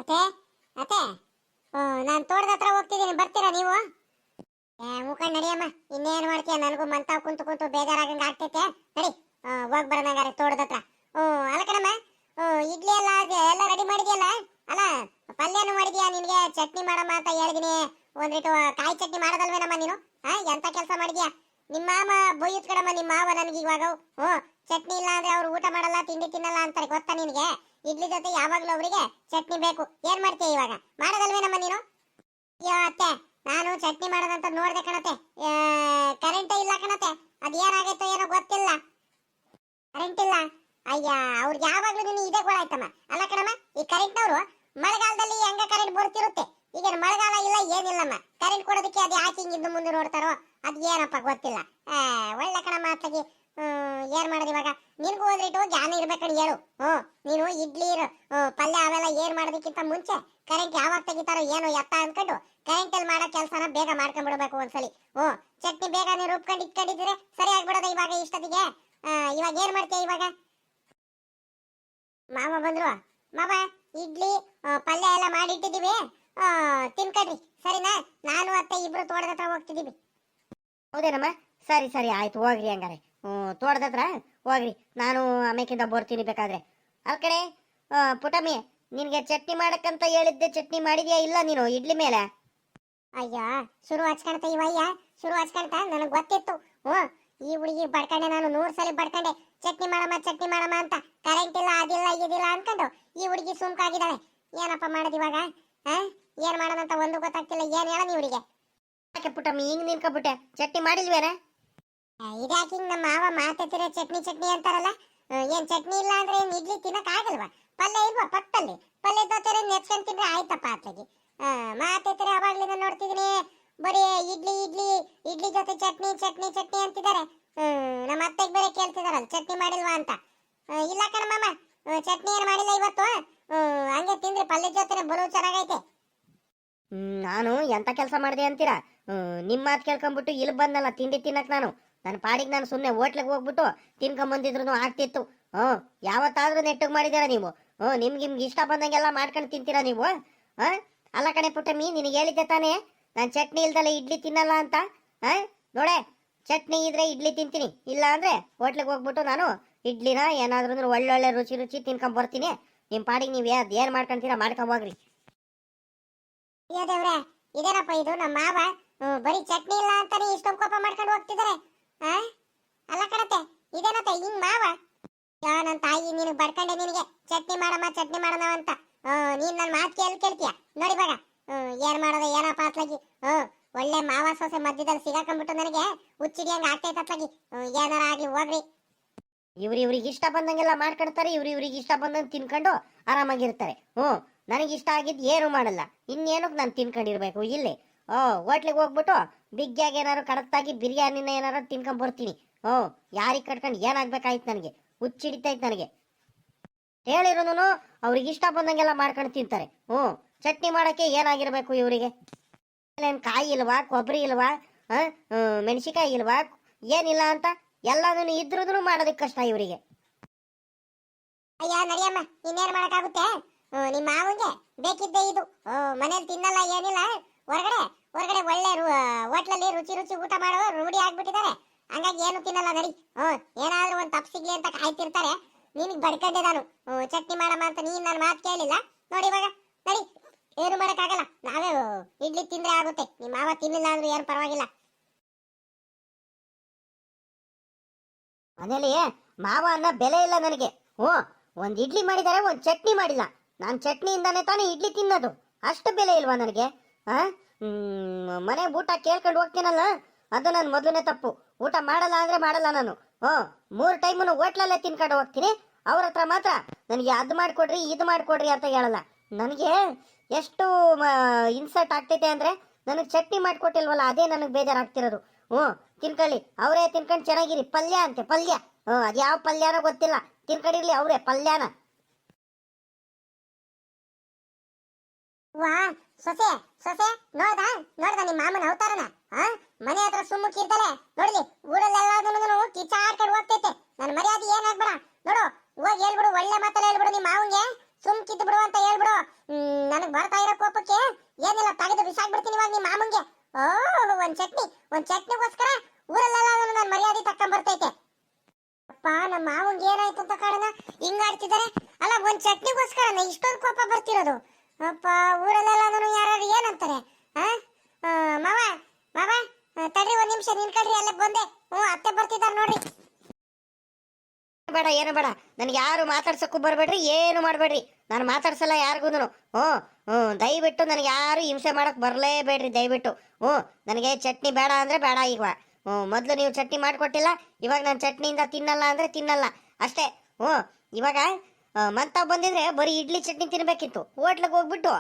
ಅತ್ತೆ ಅತ್ತೆ ನಾನು ತೋಟದ ಹತ್ರ ಹೋಗ್ತಿದ್ದೀನಿ, ಬರ್ತೀರಾ ನೀವು? ಮುಖಂಡ್ ನಡಿಯಮ್ಮ, ಇನ್ನೇನು ಮಾಡ್ತೀಯ? ನನಗೂ ಮಂತಾವ್ ಕುಂತು ಕುಂತು ಬೇಜಾರಾಗಂಗೆ ಆಗ್ತೈತೆ. ನಡಿ ಹೋಗಿ ಬರೋಣಂಗಾರೆ ತೋಟದ ಹತ್ರ. ಅಲ್ಲ ಕಣಮ್ಮ, ಇಡ್ಲಿ ಎಲ್ಲ ರೆಡಿ ಮಾಡಿದ್ಯಲ್ಲ? ಅಲ್ಲ ಪಲ್ಯನೂ ಮಾಡಿದ್ಯಾ? ನಿನಗೆ ಚಟ್ನಿ ಮಾಡಮ್ಮ ಅಂತ ಹೇಳಿದೀನಿ. ಒಂದಿಟ್ಟು ಕಾಯಿ ಚಟ್ನಿ ಮಾಡೋದಲ್ವೇನಮ್ಮ ನೀನು? ಎಂತ ಕೆಲಸ ಮಾಡಿದ್ಯಾ? ನಿಮ್ಮ ಮಾಮ ಬೊಯ್ಯುತ್ ಕಣಮ್ಮ, ನಿಮ್ಮ ಮಾವ ನನಗೆ ಇವಾಗ. ಚಟ್ನಿ ಇಲ್ಲ ಅಂದ್ರೆ ಅವ್ರು ಊಟ ಮಾಡಲ್ಲ, ತಿಂಡಿ ತಿನ್ನಲ್ಲ ಅಂತಾರೆ, ಗೊತ್ತಾ ನಿನಗೆ? ಇಡ್ಲಿ ಜೊತೆ ಯಾವಾಗ್ಲೂ ಅವರಿಗೆ ಚಟ್ನಿ ಬೇಕು. ಏನ್ ಮಾಡ್ತೀಯ ಇವಾಗ? ಮಾಡೋದಲ್ವೇನಮ್ಮ ನೀನು? ಅಯ್ಯೋ ಅತ್ತೆ, ನಾನು ಚಟ್ನಿ ಮಾಡೋದಂತ ನೋಡ್ದೆ ಕಣತೆ. ಕರೆಂಟೇ ಇಲ್ಲ ಕಣತೆ. ಅದೇನಾಗೈತೋ ಏನೋ ಗೊತ್ತಿಲ್ಲ, ಕರೆಂಟ್ ಇಲ್ಲ. ಅಯ್ಯ, ಅವ್ರಿಗೆ ಯಾವಾಗ್ಲೂ ನೀನು ಇದೇ ಗೋಳಾಯ್ತಮ್ಮ. ಅಲ್ಲ ಕಣಮ್ಮ, ಈ ಕರೆಂಟ್ನವರು ಮಳೆಗಾಲದಲ್ಲಿ ಹೆಂಗ ಕರೆಂಟ್ ಬರ್ತಿರುತ್ತೆ, ಈಗ ಮಳೆಗಾಲ ಇಲ್ಲ ಏನಿಲ್ಲಮ್ಮ. ಕರೆಂಟ್ ಕೊಡೋದಕ್ಕೆ ಅದು ಯಾಕೆ ಹಿಂಗಿದ್ದು ಮುಂದೆ ನೋಡ್ತಾರೋ ಅದ್ ಏನಪ್ಪ ಗೊತ್ತಿಲ್ಲ. ಒಳ್ಳೆ ಕಣಮ್ಮ ಅತ್ತಗಿ. ಏನ್ ಮಾಡೋದು ಇವಾಗ? ನಿನ್ಗೂ ಹೋದ್ರಿಟ್ಟು ಜ್ಞಾನ ಇರ್ಬೇಕಣ್ ಹೇಳು. ನೀನು ಇಡ್ಲಿ ಪಲ್ಯ ಅವೆಲ್ಲ ಏನ್ ಮಾಡೋದಕ್ಕಿಂತ ಮುಂಚೆ ಕರೆಂಟ್ ಯಾವಾಗ ತೆಗಿತಾರೋ ಏನೋ ಎತ್ತ ಅನ್ಕೊಂಡು ಕರೆಂಟ್ ಅಲ್ಲಿ ಮಾಡೋ ಕೆಲಸನ ಬೇಗ ಮಾಡ್ಕೊಂಡ್ಬಿಡ್ಬೇಕು ಒಂದ್ಸಲಿ. ಚಟ್ನಿ ಬೇಗ ನೀನು ರುಬ್ಕೊಂಡು ಇಟ್ಕೊಂಡಿದ್ರೆ ಸರಿ ಆಗ್ಬಿಡೋದ ಇವಾಗ ಇಷ್ಟೊತ್ತಿಗೆ. ಇವಾಗ ಏನ್ ಮಾಡ್ತೀಯ ಇವಾಗ? ಮಾವ ಬಂದ್ರು. ಮಾವ, ಇಡ್ಲಿ ಪಲ್ಯ ಎಲ್ಲ ಮಾಡಿಟ್ಟಿದೀವಿ, ತಿನ್ಕಡ್ರಿ, ಸರಿನಾ? ನಾನು ಅತ್ತೆ ಇಬ್ರು ತೋಟದ ಹತ್ರ ಹೋಗ್ತಿದೀವಿ. ಹೌದೇನಮ್ಮ? ಸರಿ ಸರಿ ಆಯ್ತು, ಹೋಗ್ರಿ ಹಂಗಾರೆ. ತೋಟದ ಹತ್ರ ಹೋಗ್ರಿ, ನಾನು ಆಮೇಕಿಂದ ಬರ್ತೀನಿ ಬೇಕಾದ್ರೆ. ಅಲ್ ಕಡೆ ಪುಟಮಿ, ನಿನ್ಗೆ ಚಟ್ನಿ ಮಾಡಕ್ಕಂತ ಹೇಳಿದ್ದೆ, ಚಟ್ನಿ ಮಾಡಿದ್ಯಾ ಇಲ್ಲ ನೀನು ಇಡ್ಲಿ ಮೇಲೆ? ಅಯ್ಯ, ಶುರು ಹಚ್ಕೊಂತ ಇವಯ್ಯ, ಶುರು ಹಚ್ಕೊಂತ. ನನಗೆ ಗೊತ್ತಿತ್ತು. ಈ ಹುಡುಗಿ ಬಡ್ಕಂಡೆ, ನಾನು 100 ಸಲ ಬಡ್ಕಂಡೆ ಚಟ್ನಿ ಮಾಡಮ್ಮ ಅಂತ. ಕರೆಂಟ್ ಇಲ್ಲ, ಅದಿಲ್ಲ ಇದಿಲ್ಲ ಅನ್ಕೊಂಡು ಈ ಹುಡುಗಿ ಸುಮ್ಕಾಗಿದ್ದಾಳೆ. ಏನಪ್ಪ ಮಾಡೋದು ಇವಾಗ? ಏನ್ ಮಾಡೋದಂತ ಒಂದು ಗೊತ್ತಾಗ್ತಿಲ್ಲ. ಏನ್ ಹೇಳ ನೀ ಹುಡುಗಿ? ಯಾಕೆ ಪುಟಮಿ ಹಿಂಗ್ ನಿನ್ಕೊಬಿಟ್ಟೆ? ಚಟ್ನಿ ಮಾಡಿಲ್ವೇನ? ಇದ್ಯಾಕೆ ಹಿಂಗ್ ನಮ್ಮ ಮಾವ ಮಾತಾಡ್ತಿರ ಚಟ್ನಿ ಅಂತಾರಲ್ಲ? ಏನ್ ಚಟ್ನಿ ಇಲ್ಲ ಅಂದ್ರೆ ಏನ್ ಇಡ್ಲಿ ತಿನ್ನಕ್ ಆಗಲ್ವಾ? ಪಲ್ಯ ಇಲ್ವಾ ಪಕ್ಕದಲ್ಲಿ? ಪಲ್ಯ ಜೊತೆ ನೆಚ್ಕೊಂಡ್ ತಿಂದ್ರೆ ಆಯ್ತಪ್ಪ ಅತ್ಲಾಗಿ. ಮಾತಾಡ್ತಿರ ಅವಾಗ್ಲಿಂದ ನೋಡ್ತಿದೀನಿ, ಬರೀ ಇಡ್ಲಿ ಜೊತೆ ಚಟ್ನಿ ಅಂತಿದ್ದಾರೆ. ನಮ್ಮ ಅತ್ತೆಗೆ ಬೇರೆ ಕೇಳ್ತಿದಾರಲ್ಲ ಚಟ್ನಿ ಮಾಡಿಲ್ವಾ ಅಂತ. ಇಲ್ಲ ಕಣ ಮಾಮ, ಚಟ್ನಿ ಏನು ಮಾಡಿಲ್ಲ ಇವತ್ತು. ಹಂಗೆ ತಿಂದ್ರೆ ಪಲ್ಯ ಜೊತೆ ಬರೋ ಚೆನ್ನಾಗೈತೆ. ನಾನು ಎಂತ ಕೆಲಸ ಮಾಡಿದೆ ಅಂತೀರಾ? ನಿಮ್ಮ ಮಾತು ಕೇಳ್ಕೊಂಡ್ಬಿಟ್ಟು ಇಲ್ಲಿ ಬಂದಲ್ಲ ತಿಂಡಿ ತಿನ್ನಕ್. ನನ್ನ ಪಾಡಿಗೆ ನಾನು ಸುಮ್ಮನೆ ಹೋಟ್ಲಿಗೆ ಹೋಗ್ಬಿಟ್ಟು ತಿನ್ಕೊಂಬಂದಿದ್ರು ಆಗ್ತಿತ್ತು. ಯಾವತ್ತಾದ್ರೂ ನೆಟ್ಟಿಗೆ ಮಾಡಿದಾರ ನೀವು? ನಿಮ್ಗೆ ಇಷ್ಟ ಬಂದಂಗೆಲ್ಲ ಮಾಡ್ಕೊಂಡು ತಿಂತೀರಾ ನೀವು? ಅಲ್ಲ ಕಣೆ ಪುಟ್ಟಮ್ಮಿ, ನಿನಗೆ ಹೇಳಿದ್ದೆ ತಾನೇ ನಾನು ಚಟ್ನಿ ಇಲ್ದಲ್ಲ ಇಡ್ಲಿ ತಿನ್ನಲ್ಲ ಅಂತ. ನೋಡೆ, ಚಟ್ನಿ ಇದ್ರೆ ಇಡ್ಲಿ ತಿಂತೀನಿ, ಇಲ್ಲ ಅಂದ್ರೆ ಹೋಟ್ಲಿಗೆ ಹೋಗ್ಬಿಟ್ಟು ನಾನು ಇಡ್ಲಿನ ಏನಾದ್ರೂ ಒಳ್ಳೊಳ್ಳೆ ರುಚಿ ತಿನ್ಕೊಂಡ್ ಬರ್ತೀನಿ. ನಿಮ್ಮ ಪಾಡಿಗೆ ನೀವು ಏನ್ ಮಾಡ್ಕೊಂತೀರಾ ಮಾಡ್ಕೊಂಡ್ ಹೋಗ್ರಿ. ದೇವ್ರೆ, ಇದೇನಪ್ಪ ಇದು? ನಮ್ಮ ಮಾವ ಬರೀ ಚಟ್ನಿ ಇಲ್ಲ ಅಂತಾನೆ ಇಷ್ಟೊಂದು ಕೋಪ ಮಾಡ್ಕೊಂಡು ಹೋಗ್ತಿದ್ದಾರೆ. ಅಲ್ಲ ಕಣತೆ, ಇದೇನತ್ತೆ ಹಿಂಗ್ ಮಾವ? ನನ್ನ ತಾಯಿ ನಿನಗೆ ಬಡ್ಕಂಡೆ, ನಿನಗೆ ಚಟ್ನಿ ಮಾಡಮ್ಮ ಅಂತ. ನೀನ್ ನನ್ನ ಮಾತು ಕೇಳ್ತೀಯ? ನೋಡಿ ಇವಾಗ ಏನ್ ಮಾಡೋದು ಏನಪ್ಪ ಅತ್ಲಾಗಿ. ಒಳ್ಳೆ ಮಾವ ಸೊಸೆ ಮಧ್ಯದಲ್ಲಿ ಸಿಗಾಕೊಂಡ್ಬಿಟ್ಟು ನನಗೆ ಹುಚ್ಚಿಡಿಯಂಗ ಆಗ್ತೈತೆ ಅತ್ಲಾಗಿ. ಏನಾರ ಆಗ್ಲಿ ಹೋಗ್ರಿ. ಇವ್ರಿಗೆ ಇಷ್ಟ ಬಂದಂಗೆಲ್ಲ ಮಾಡ್ಕೊಡ್ತಾರೆ, ಇವ್ರಿಗೆ ಇಷ್ಟ ಬಂದಂಗೆ ತಿನ್ಕೊಂಡು ಆರಾಮಾಗಿರ್ತಾರೆ. ನನಗೆ ಇಷ್ಟ ಆಗಿದ್ದು ಏನು ಮಾಡಲ್ಲ, ಇನ್ನೇನಕ್ಕೆ ನಾನು ತಿನ್ಕೊಂಡಿರ್ಬೇಕು ಇಲ್ಲಿ? ಹೋಟ್ಲಿಗೆ ಹೋಗ್ಬಿಟ್ಟು ಬಿಗ್ಗಿಯಾಗಿ ಏನಾರು ಕಡತ್ತಾಗಿ ಬಿರಿಯಾನಿನ ಏನಾರು ತಿನ್ಕೊಂಡ್ ಬರ್ತೀನಿ. ಯಾರಿಗೆ ಕಟ್ಕೊಂಡು ಏನಾಗ್ಬೇಕಾಯ್ತು? ನನಗೆ ಹುಚ್ಚಿಡಿತೈತೆ ನನಗೆ. ಹೇಳಿರೋನು ಅವ್ರಿಗೆ ಇಷ್ಟ ಬಂದಂಗೆಲ್ಲ ಮಾಡ್ಕೊಂಡು ತಿಂತಾರೆ. ಚಟ್ನಿ ಮಾಡಕ್ಕೆ ಏನಾಗಿರ್ಬೇಕು ಇವರಿಗೆ? ಏನ್ ಕಾಯಿ ಇಲ್ವಾ, ಕೊಬ್ಬರಿ ಇಲ್ವಾ, ಮೆಣಸಿಕಾಯಿ ಇಲ್ವಾ, ಏನಿಲ್ಲ ಅಂತ ಎಲ್ಲಾನು ಇದ್ರೂ ಮಾಡೋದಕ್ಕೆ ಕಷ್ಟ ಇವರಿಗೆ. ಅಯ್ಯ ನಡಿಯಮ್ಮ, ಇನ್ನೇನ್ ಮಾಡಕ್ಕಾಗುತ್ತೆ? ನಿಮ್ಮ ಮಾವಂಗೆ ಬೇಕಿದ್ದೆ ಇದು. ಮನೇಲಿ ತಿನ್ನಲ್ಲ ಏನಿಲ್ಲ, ಹೊರಗಡೆ ಒಳ್ಳೆ ಹೋಟ್ಲಲ್ಲಿ ರುಚಿ ಊಟ ಮಾಡೋ ರೂಢಿ ಆಗ್ಬಿಟ್ಟಿದ್ದಾರೆ. ಹಂಗಾಗಿ ಏನು ತಿನ್ನಲ್ಲ. ನಡಿ, ಏನಾದ್ರೂ ಒಂದು ತಪ್ಪು ಸಿಗ್ಲಿ ಅಂತ ಕಾಯ್ತಿರ್ತಾರೆ. ನಿನಗೆ ಬಡ್ಕಂಡೆ ನಾನು ಚಟ್ನಿ ಮಾಡಮ್ಮ ಅಂತ. ನೀನ್ ನನ್ನ ಮಾತು ಕೇಳಿಲ್ಲ ನೋಡಿ. ಇವಾಗ ನಡಿ, ಏನು ಮಾಡಕ್ಕಾಗಲ್ಲ, ನಾವೇ ಇಡ್ಲಿ ತಿಂದ್ರೆ ಆಗುತ್ತೆ. ನಿಮ್ಮ ಮಾವ ತಿನ್ನಿಲ್ಲ ಅಂದ್ರೂ ಏನು ಪರವಾಗಿಲ್ಲ. ಮನೇಲಿ ಮಾವ ಅನ್ನೋ ಬೆಲೆ ಇಲ್ಲ ನನಗೆ. ಒಂದ್ ಇಡ್ಲಿ ಮಾಡಿದ್ದಾರೆ, ಒಂದ್ ಚಟ್ನಿ ಮಾಡಿಲ್ಲ. ನಾನು ಚಟ್ನಿಯಿಂದಾನೆ ತಾನೇ ಇಡ್ಲಿ ತಿನ್ನೋದು. ಅಷ್ಟು ಬೆಲೆ ಇಲ್ವಾ ನನಗೆ? ಮನೆ ಊಟ ಕೇಳ್ಕೊಂಡು ಹೋಗ್ತೀನಲ್ಲ, ಅದು ನನ್ನ ಮೊದಲನೇ ತಪ್ಪು. ಊಟ ಮಾಡಲ್ಲ ಅಂದ್ರೆ ಮಾಡಲ್ಲ ನಾನು. 3 ಟೈಮನ್ನು ಹೋಟ್ಲಲ್ಲೇ ತಿನ್ಕೊಂಡು ಹೋಗ್ತೀನಿ. ಅವ್ರ ಹತ್ರ ಮಾತ್ರ ನನಗೆ ಅದು ಮಾಡಿಕೊಡ್ರಿ ಇದು ಮಾಡಿಕೊಡ್ರಿ ಅಂತ ಹೇಳಲ್ಲ. ನನಗೆ ಎಷ್ಟು ಇನ್ಸರ್ಟ್ ಆಗ್ತೈತೆ ಅಂದ್ರೆ, ನನಗೆ ಚಟ್ನಿ ಮಾಡಿಕೊಟ್ಟಿಲ್ವಲ್ಲ, ಅದೇ ನನಗೆ ಬೇಜಾರಾಗ್ತಿರೋದು. ತಿನ್ಕೊಳ್ಳಿ, ಅವರೇ ತಿನ್ಕೊಂಡು ಚೆನ್ನಾಗಿರಿ. ಪಲ್ಯ ಅಂತೆ, ಪಲ್ಯ. ಅದ್ಯಾವ ಪಲ್ಯನೋ ಗೊತ್ತಿಲ್ಲ, ತಿನ್ಕೊಂಡಿರ್ಲಿ ಅವರೇ ಪಲ್ಯನ. ವಾ ಸೊಸೆ ನೋಡ್ದ ನಿಮ್ಮ ಮಾಮನ ಅವತಾರನ? ಮನೆ ಹತ್ರ ಸುಮ್ಮಕ್ಕಿರ್ತಾಳೆ ನೋಡ್ಲಿ, ಊರಲ್ಲೆಲ್ಲ ಕಿಚಾಡ್ಕೊಂಡು ಹೋಗ್ತೈತೆ. ನನ್ನ ಮರ್ಯಾದೆ ಏನಾಗ್ಬೇಡ ನೋಡು. ಹೋಗಿ ಹೇಳ್ಬಿಡು, ಒಳ್ಳೆ ಮಾತಲ್ಲ ಹೇಳ್ಬಿಡು ನಿಮ್ಮ ಮಾವಂಗೆ, ಸುಮ್ಕಿದ್ದು ಬಿಡು ಅಂತ ಹೇಳ್ಬಿಡು. ನನ್ನ ನನಗೆ ಬರ್ತಾ ಇರೋ ಕೋಪಕ್ಕೆ ಏನಿಲ್ಲ ತೆಗೆದು ಬಿಸಾಕ್ಬಿಡ್ತೀನಿ ಇವಾಗ ನಿಮ್ಮ ಮಾಮಂಗೆ. ಓ ಒಂದ್ ಚಟ್ನಿಗೋಸ್ಕರ ಊರಲ್ಲೆಲ್ಲ ನನ್ನ ಮರ್ಯಾದೆ ತಕೊಂಡ್ ಬರ್ತೈತೆ. ಅಪ್ಪ ನಮ್ಮ ಮಾವಂಗೆ ಏನಾಯ್ತು ಅಂತ ಕಾರಣ ಹಿಂಗ ಆಡ್ತಿದ್ದಾರೆ. ಅಲ್ಲ ಒಂದ್ ಚಟ್ನಿಗೋಸ್ಕರ ಇಷ್ಟೊಂದು ಕೋಪ ಬರ್ತಿರೋದು. ಅಪ್ಪ ಊರಲ್ಲೆಲ್ಲ ಯಾರು ಏನಂತಾರೆ? ಮಾವ ಮಾವ ತಡ್ರಿ ಒಂದ್ ನಿಮಿಷ ನಿನ್ಕಡ್ರಿ, ಅಲ್ಲೇ ಬಂದೆ. ಅತ್ತೆ ಬರ್ತಿದ್ದಾರೆ ನೋಡ್ರಿ. ಬೇಡ, ಏನು ಬೇಡ, ನನ್ಗೆ ಯಾರು ಮಾತಾಡ್ಸಕ್ಕೂ ಬರ್ಬೇಡ್ರಿ, ಏನು ಮಾಡ್ಬೇಡ್ರಿ. ನಾನು ಮಾತಾಡ್ಸಲ್ಲ ಯಾರಿಗೂನು. ದಯವಿಟ್ಟು ನನಗೆ ಯಾರು ಹಿಂಸೆ ಮಾಡಕ್ ಬರ್ಲೇಬೇಡ್ರಿ ದಯವಿಟ್ಟು. ನನಗೆ ಚಟ್ನಿ ಬೇಡ ಅಂದ್ರೆ ಬೇಡ. ಈಗ ಮೊದಲು ನೀವು ಚಟ್ನಿ ಮಾಡಿಕೊಟ್ಟಿಲ್ಲ, ಇವಾಗ ನಾನು ಚಟ್ನಿಯಿಂದ ತಿನ್ನಲ್ಲ ಅಂದ್ರೆ ತಿನ್ನಲ್ಲ ಅಷ್ಟೇ. ಇವಾಗ ಮಂತಾವ್ ಬಂದಿದ್ರೆ ಬರೀ ಇಡ್ಲಿ ಚಟ್ನಿ ತಿನ್ಬೇಕಿತ್ತು. ಹೋಟ್ಲಿಗೆ ಹೋಗ್ಬಿಟ್ಟು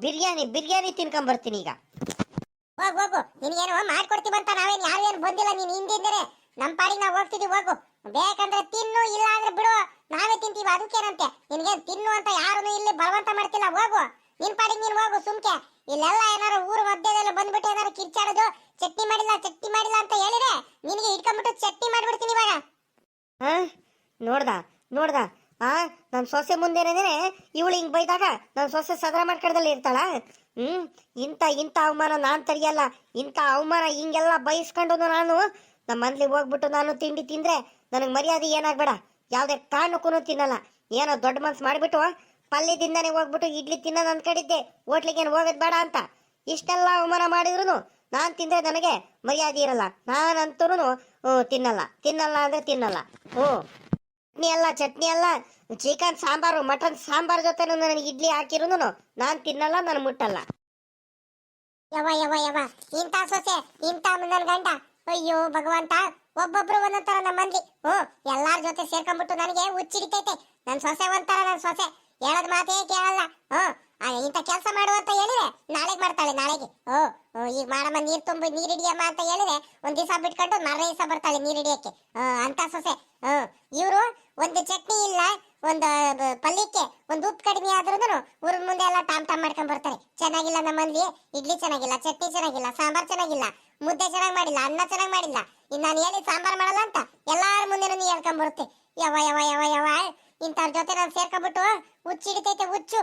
ಬಿರಿಯಾನಿ ತಿನ್ಕೊಂಬರ್ತೀನಿ ಈಗ. ಹೋಗು ನಿನ್ಗೇನು ಮಾಡ್ಕೊಡ್ತೀವಿ ಅಂತ ನಾವೇನು ಯಾರು ಏನು ಬಂದಿಲ್ಲ. ನೀನು ಹಿಂದಿಂದರೆ ನಮ್ಮ ಪಾಡಿಗೆ ನಾವು ಹೋಗ್ತಿದೀವಿ. ಹೋಗು, ಬೇಕಂದ್ರೆ ತಿನ್ನು, ಇಲ್ಲ ಅಂದ್ರೆ ಬಿಡು, ನಾವೇ ತಿಂತೀವಿ. ಅದಕ್ಕೇನಂತೆ, ನಿನ್ಗೇನು ತಿನ್ನು ಅಂತ ಯಾರನ್ನು ಇಲ್ಲಿ ಬಲವಂತ ಮಾಡ್ತಿಲ್ಲ. ಹೋಗು, ನಿನ್ ಪಾಡಿಗೆ ನೀನು ಹೋಗು ಸುಮ್ಕೆ. ಇಲ್ಲೆಲ್ಲ ಏನಾರು ಊರು ಮಧ್ಯದಲ್ಲ ಬಂದ್ಬಿಟ್ಟು ಏನಾರು ಕಿರ್ಚಾಡೋದು, ಚಟ್ನಿ ಮಾಡಿಲ್ಲ ಅಂತ ಹೇಳಿದ್ರೆ ನಿನಗೆ ಇಟ್ಕೊಂಡ್ಬಿಟ್ಟು ಚಟ್ನಿ ಮಾಡ್ಬಿಡ್ತೀನಿ ಇವಾಗ. ನೋಡ್ದ ನನ್ನ ಸೊಸೆ ಮುಂದೇನೆ ಇವಳು ಹಿಂಗ್ ಬೈದಾಗ ನನ್ನ ಸೊಸೆ ಸದರ ಮಾಡ್ಕಡ್ದಲ್ಲಿ ಇರ್ತಾಳ. ಇಂಥ ಅವಮಾನ ನಾನ್ ತಡೆಯಲ್ಲ. ಇಂಥ ಅವಮಾನ ಹಿಂಗೆಲ್ಲ ಬಯಸ್ಕೊಂಡು ನಾನು ನಮ್ಮ ಮನ್ಲಿಗೆ ಹೋಗ್ಬಿಟ್ಟು ನಾನು ತಿಂಡಿ ತಿಂದ್ರೆ ನನಗೆ ಮರ್ಯಾದೆ ಏನಾಗ್ಬೇಡ. ಯಾವ್ದೇ ಕಾರಣಕ್ಕೂ ತಿನ್ನಲ್ಲ. ಏನೋ ದೊಡ್ಡ ಮನ್ಸು ಮಾಡಿಬಿಟ್ಟು ಪಲ್ಯದಿಂದಾನೆ ಹೋಗ್ಬಿಟ್ಟು ಇಡ್ಲಿ ತಿನ್ನೋದು ಅನ್ಕೊಂಡಿದ್ದೆ, ಹೋಟ್ಲಿಗೇನು ಹೋಗೋದು ಬೇಡ ಅಂತ. ಇಷ್ಟೆಲ್ಲ ಅವಮಾನ ಮಾಡಿದ್ರು ನಾನು ತಿಂದ್ರೆ ನನಗೆ ಮರ್ಯಾದೆ ಇರಲ್ಲ. ನಾನಂತೂ ತಿನ್ನಲ್ಲ ಅಂದ್ರೆ ತಿನ್ನಲ್ಲ. ಚಟ್ನಿ ಅಲ್ಲ ಚಿಕನ್ ಸಾಂಬಾರು ಮಟನ್ ಸಾಂಬಾರ್ ಜೊತೆ ನನಗೆ ಇಡ್ಲಿ ಹಾಕಿರೂ ನಾನು ತಿನ್ನಲ್ಲ, ನಾನು ಮುಟ್ಟಲ್ಲ. ಯವ ಇಂಥ ಸೊಸೆ, ಇಂಥ ನನ್ನ ಗಂಡ, ಅಯ್ಯೋ ಭಗವಂತ. ಒಬ್ಬೊಬ್ರು ಒಂದೊಂದರ ನಮ್ಮ ಮಂದಿ ಎಲ್ಲಾರ ಜೊತೆ ಸೇರ್ಕೊಂಡ್ಬಿಟ್ಟು ನನಗೆ ಹುಚ್ಚಿಡಿತೈತೆ. ನನ್ನ ಸೊಸೆ ಒಂಥರ, ನನ್ನ ಸೊಸೆ ಹೇಳದ್ ಮಾತೇ ಕೇಳಲ್ಲ. ಇಂಥ ಕೆಲಸ ಮಾಡು ಅಂತ ಹೇಳಿದ್ರೆ ನಾಳೆಗೆ ಮಾಡ್ತಾಳೆ. ನಾಳೆಗೆ ಈಗ ಮಾಡಮ್ಮ, ನೀರ್ ಹಿಡಿಯಮ್ಮ ಅಂತ ಹೇಳಿದ್ರೆ ಒಂದ್ ದಿವಸ ಬಿಟ್ಕೊಂಡು ಮಾರನೇ ದಿವಸ ಬರ್ತಾಳೆ ನೀರ್ ಹಿಡಿಯಕ್ಕೆ. ಅಂತ ಸೊಸೆ. ಇವರು ಒಂದು ಚಟ್ನಿ ಇಲ್ಲ, ಒಂದು ಪಲ್ಯಕ್ಕೆ ಒಂದು ಉಪ್ಪು ಕಡಿಮೆ ಆದ್ರೂ ಊರ ಮುಂದೆ ಎಲ್ಲ ಟಾಮ್ ಮಾಡ್ಕೊಂಡ್ ಬರ್ತಾರೆ. ಚೆನ್ನಾಗಿಲ್ಲ ನಮ್ಮಲ್ಲಿ ಇಡ್ಲಿ ಚೆನ್ನಾಗಿಲ್ಲ, ಚಟ್ನಿ ಚೆನ್ನಾಗಿಲ್ಲ, ಸಾಂಬಾರ್ ಚೆನ್ನಾಗಿಲ್ಲ, ಮುದ್ದೆ ಚೆನ್ನಾಗಿ ಮಾಡಿಲ್ಲ, ಅನ್ನ ಚೆನ್ನಾಗಿ ಮಾಡಿಲ್ಲ, ಇನ್ನು ನಾನು ಹೇಳಿ ಸಾಂಬಾರ್ ಮಾಡಲ್ಲ ಅಂತ ಎಲ್ಲಾರ ಮುಂದೆ ಹೇಳ್ಕೊಂಡ್ ಬರುತ್ತೆ. ಯವ ಇಂಥವ್ರ ಜೊತೆ ನಾನು ಸೇರ್ಕೊಂಡ್ಬಿಟ್ಟು ಹುಚ್ಚಿಡಿತೈತೆ, ಹುಚ್ಚು.